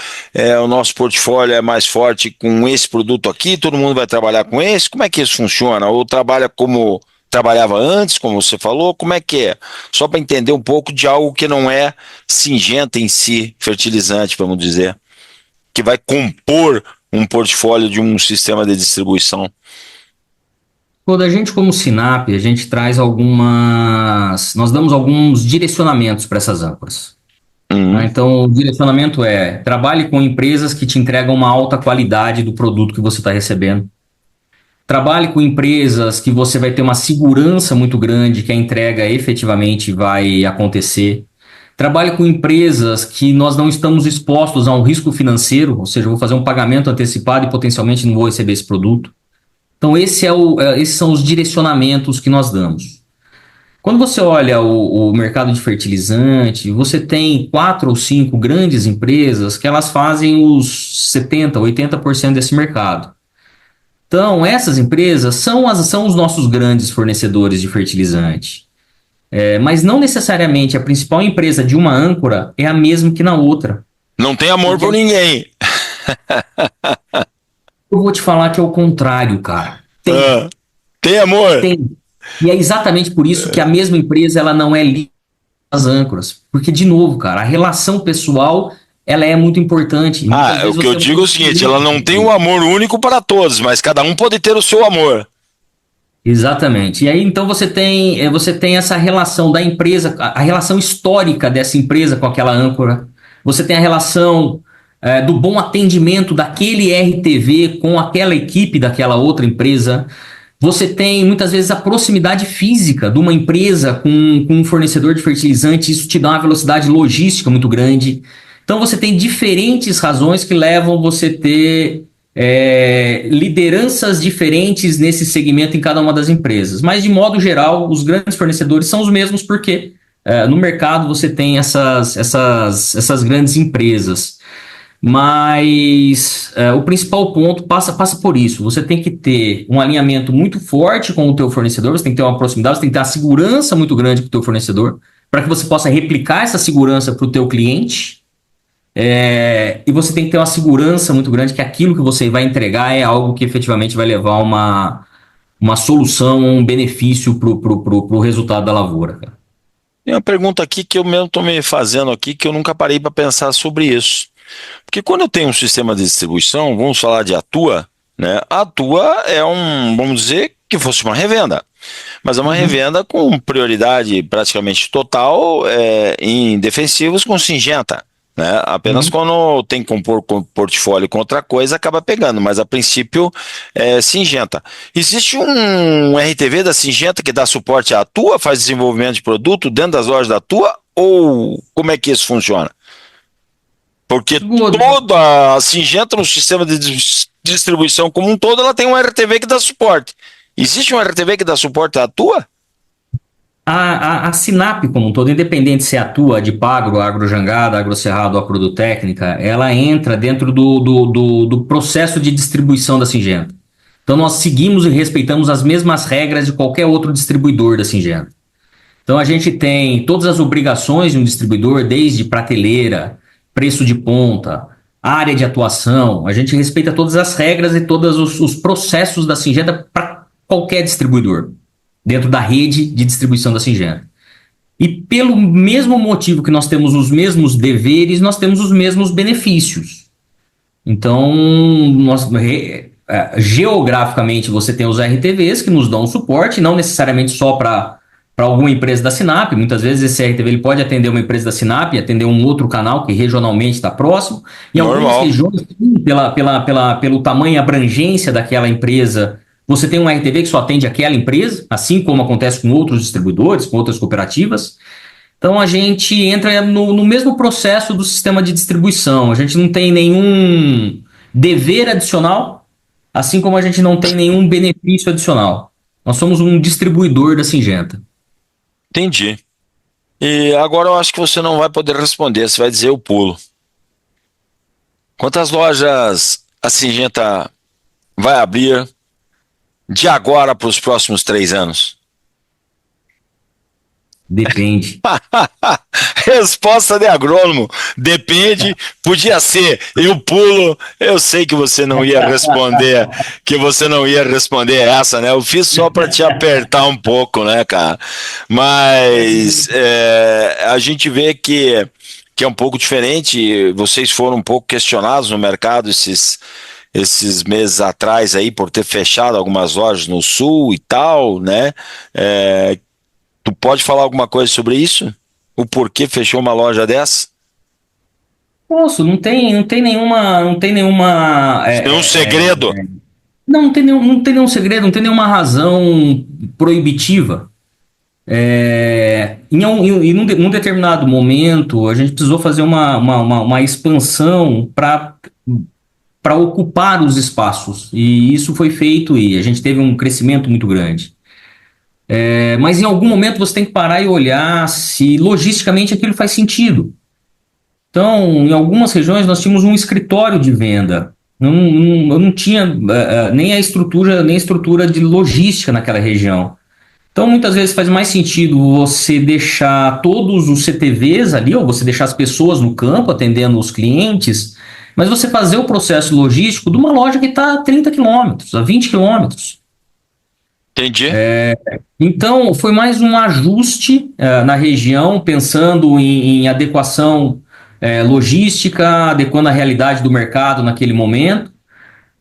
o nosso portfólio é mais forte com esse produto aqui, todo mundo vai trabalhar com esse? Como é que isso funciona? Ou trabalha como trabalhava antes, como você falou? Como é que é? Só para entender um pouco de algo que não é singenta em si, fertilizante, vamos dizer, que vai compor um portfólio de um sistema de distribuição. Quando a gente, como Sinap, a gente traz nós damos alguns direcionamentos para essas âncoras. Então, o direcionamento trabalhe com empresas que te entregam uma alta qualidade do produto que você está recebendo. Trabalhe com empresas que você vai ter uma segurança muito grande que a entrega efetivamente vai acontecer. Trabalhe com empresas que nós não estamos expostos a um risco financeiro, ou seja, eu vou fazer um pagamento antecipado e potencialmente não vou receber esse produto. Então, esses são os direcionamentos que nós damos. Quando você olha o mercado de fertilizante, você tem 4 ou 5 grandes empresas que elas fazem os 70%, 80% desse mercado. Então, essas empresas são os nossos grandes fornecedores de fertilizante. Mas não necessariamente a principal empresa de uma âncora é a mesma que na outra. Não tem amor Porque por ninguém. eu vou te falar que é o contrário, cara. Ah, tem amor? Tem. E é exatamente por isso que a mesma empresa ela não é líder das âncoras. Porque, de novo, cara, a relação pessoal ela é muito importante. E muitas O vezes que eu você digo é o seguinte, ela não tem um amor único para todos, mas cada um pode ter o seu amor. Exatamente. E aí, então, você tem essa relação da empresa, a relação histórica dessa empresa com aquela âncora. Você tem a relação do bom atendimento daquele RTV com aquela equipe daquela outra empresa. Você tem, muitas vezes, a proximidade física de uma empresa com um fornecedor de fertilizante. Isso te dá uma velocidade logística muito grande. Então, você tem diferentes razões que levam você a ter lideranças diferentes nesse segmento em cada uma das empresas. Mas, de modo geral, os grandes fornecedores são os mesmos porque no mercado você tem essas grandes empresas. Mas o principal ponto passa por isso. Você tem que ter um alinhamento muito forte com o teu fornecedor, você tem que ter uma proximidade, você tem que ter uma segurança muito grande com o teu fornecedor, para que você possa replicar essa segurança para o teu cliente. E você tem que ter uma segurança muito grande que aquilo que você vai entregar é algo que efetivamente vai levar uma solução, um benefício pro resultado da lavoura, cara. Tem uma pergunta aqui que eu mesmo estou me fazendo aqui, que eu nunca parei para pensar sobre isso. Porque quando eu tenho um sistema de distribuição, vamos falar de Atua, né? A Atua é vamos dizer que fosse uma revenda, mas é uma revenda com prioridade praticamente total em defensivos com Syngenta, né? Apenas quando tem que compor com portfólio com outra coisa, acaba pegando, mas a princípio é Syngenta. Existe um RTV da Syngenta que dá suporte à Atua, faz desenvolvimento de produto dentro das lojas da Atua, ou como é que isso funciona? Porque toda a Syngenta no sistema de distribuição como um todo, ela tem um RTV que dá suporte. Existe um RTV que dá suporte à Atua? A Sinap como um todo, independente se atua de Pagro, Agrojangada, Agrocerrado ou Agrotécnica, ela entra dentro do processo de distribuição da Syngenta. Então nós seguimos e respeitamos as mesmas regras de qualquer outro distribuidor da Syngenta. Então a gente tem todas as obrigações de um distribuidor, desde prateleira, preço de ponta, área de atuação. A gente respeita todas as regras e todos os processos da Syngenta para qualquer distribuidor, dentro da rede de distribuição da Syngenta. E pelo mesmo motivo que nós temos os mesmos deveres, nós temos os mesmos benefícios. Então, geograficamente, você tem os RTVs que nos dão suporte, não necessariamente só para alguma empresa da Sinap. Muitas vezes esse RTV ele pode atender uma empresa da Sinap e atender um outro canal que regionalmente está próximo. Em algumas regiões, pelo tamanho e abrangência daquela empresa, você tem um RTV que só atende aquela empresa, assim como acontece com outros distribuidores, com outras cooperativas. Então a gente entra no mesmo processo do sistema de distribuição. A gente não tem nenhum dever adicional, assim como a gente não tem nenhum benefício adicional. Nós somos um distribuidor da Syngenta. Entendi. E agora eu acho que você não vai poder responder, você vai dizer eu pulo. Quantas lojas a Syngenta vai abrir de agora para os próximos 3 anos? Depende. Resposta de agrônomo. Depende. Podia ser eu pulo. Eu sei que você não ia responder, essa, né? Eu fiz só para te apertar um pouco, né, cara? Mas a gente vê que é um pouco diferente. Vocês foram um pouco questionados no mercado esses meses atrás aí por ter fechado algumas lojas no sul e tal, né? Tu pode falar alguma coisa sobre isso? O porquê fechou uma loja dessa? Posso, não tem nenhuma. Nenhum segredo? Não tem nenhum segredo, não tem nenhuma razão proibitiva. Num determinado momento, a gente precisou fazer uma expansão para ocupar os espaços. E isso foi feito e a gente teve um crescimento muito grande. Mas em algum momento você tem que parar e olhar se logisticamente aquilo faz sentido. Então, em algumas regiões nós tínhamos um escritório de venda. Eu não tinha nem a estrutura de logística naquela região. Então, muitas vezes faz mais sentido você deixar todos os CTVs ali, ou você deixar as pessoas no campo atendendo os clientes, mas você fazer o processo logístico de uma loja que está a 30 quilômetros, a 20 quilômetros. Entendi. Então, foi mais um ajuste na região, pensando em adequação logística, adequando a realidade do mercado naquele momento.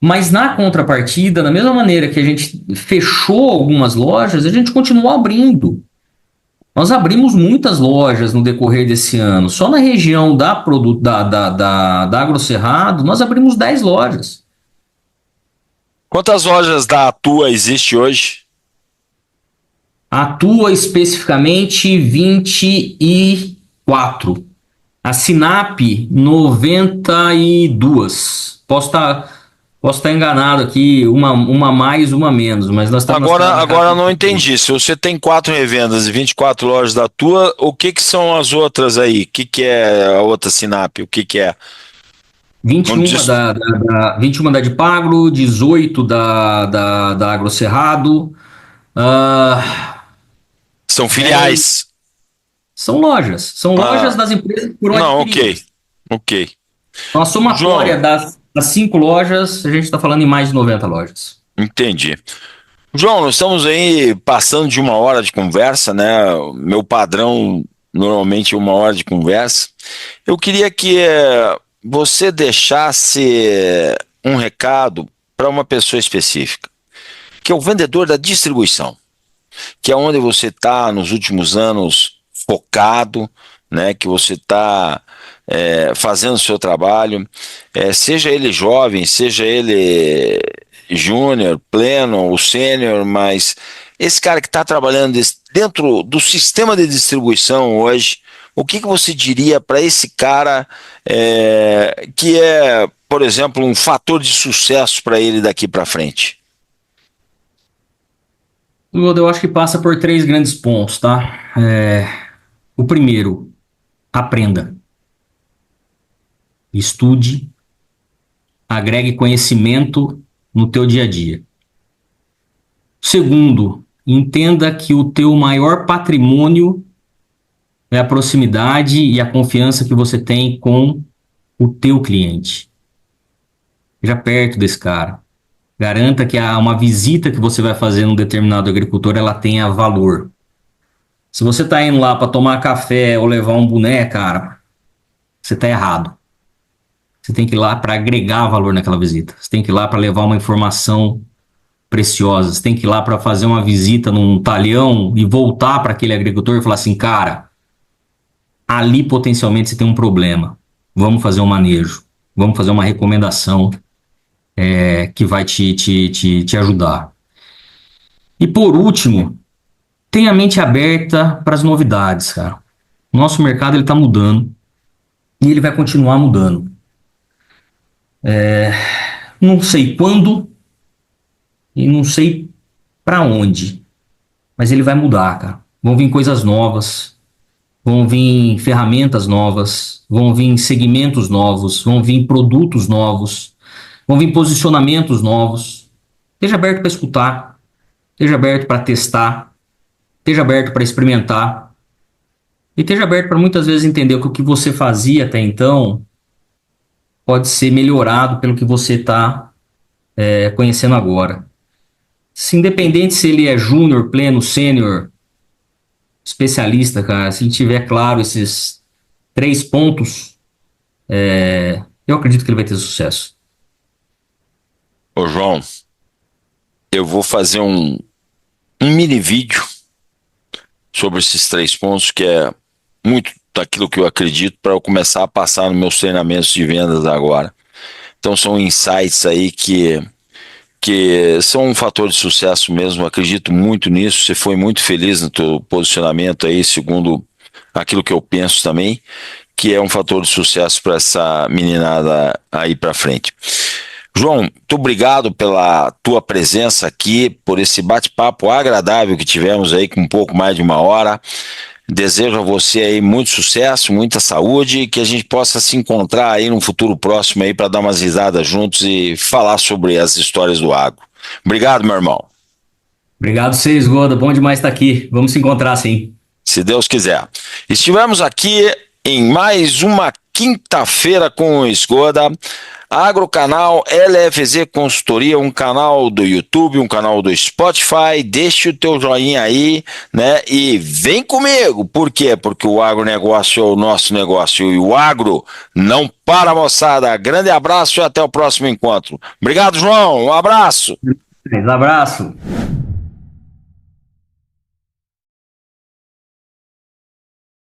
Mas na contrapartida, da mesma maneira que a gente fechou algumas lojas, a gente continuou abrindo. Nós abrimos muitas lojas no decorrer desse ano. Só na região da Agrocerrado, nós abrimos 10 lojas. Quantas lojas da Atua existe hoje? Atua especificamente 24. A Sinap, 92. Posso estar enganado aqui, uma mais, uma menos, mas nós estamos... Agora eu não entendi. Se você tem 4 revendas e 24 lojas da Atua, o que são as outras aí? O que é a outra Sinap? O que é? 21 21 da Dipagro, 18 da Agrocerrado. São filiais. São lojas das empresas que foram Não, adquiridas. ok. Então, a somatória das 5 lojas, a gente está falando em mais de 90 lojas. Entendi. João, nós estamos aí passando de 1 hora de conversa, né? Meu padrão normalmente é 1 hora de conversa. Eu queria que você deixasse um recado para uma pessoa específica, que é o vendedor da distribuição, que é onde você está nos últimos anos focado, né? Que você está fazendo o seu trabalho, seja ele jovem, seja ele júnior, pleno ou sênior, mas esse cara que está trabalhando dentro do sistema de distribuição hoje, o que você diria para esse cara que é, por exemplo, um fator de sucesso para ele daqui para frente? Eu acho que passa por 3 grandes pontos, tá? O primeiro, aprenda. Estude, agregue conhecimento no teu dia a dia. Segundo, entenda que o teu maior patrimônio é a proximidade e a confiança que você tem com o teu cliente. Esteja perto desse cara. Garanta que uma visita que você vai fazer num determinado agricultor, ela tenha valor. Se você está indo lá para tomar café ou levar um boné, cara, você está errado. Você tem que ir lá para agregar valor naquela visita. Você tem que ir lá para levar uma informação preciosa. Você tem que ir lá para fazer uma visita num talhão e voltar para aquele agricultor e falar assim, cara, ali potencialmente você tem um problema. Vamos fazer um manejo. Vamos fazer uma recomendação que vai te ajudar. E por último, tenha a mente aberta para as novidades, cara. O nosso mercado está mudando e ele vai continuar mudando. Não sei quando e não sei para onde, mas ele vai mudar, cara. Vão vir coisas novas, vão vir ferramentas novas, vão vir segmentos novos, vão vir produtos novos, vão vir posicionamentos novos. Esteja aberto para escutar, esteja aberto para testar, esteja aberto para experimentar e esteja aberto para muitas vezes entender que o que você fazia até então pode ser melhorado pelo que você está conhecendo agora. Se independente se ele é júnior, pleno, sênior, especialista, cara, se ele tiver claro esses 3 pontos, eu acredito que ele vai ter sucesso. Ô João, eu vou fazer um mini vídeo sobre esses 3 pontos, que é muito daquilo que eu acredito, para eu começar a passar nos meus treinamentos de vendas agora. Então são insights aí que são um fator de sucesso mesmo, eu acredito muito nisso. Você foi muito feliz no teu posicionamento aí, segundo aquilo que eu penso também, que é um fator de sucesso para essa meninada aí para frente. João, muito obrigado pela tua presença aqui, por esse bate-papo agradável que tivemos aí com um pouco mais de 1 hora. Desejo a você aí muito sucesso, muita saúde e que a gente possa se encontrar aí num futuro próximo aí para dar umas risadas juntos e falar sobre as histórias do agro. Obrigado, meu irmão. Obrigado vocês, Goda. Bom demais estar aqui. Vamos se encontrar, sim. Se Deus quiser. Estivemos aqui em mais uma quinta-feira com o Esgoda, Agrocanal LFZ Consultoria, um canal do YouTube, um canal do Spotify. Deixe o teu joinha aí, né? E vem comigo. Por quê? Porque o agronegócio é o nosso negócio e o agro não para, moçada. Grande abraço e até o próximo encontro. Obrigado, João. Um abraço. Um abraço.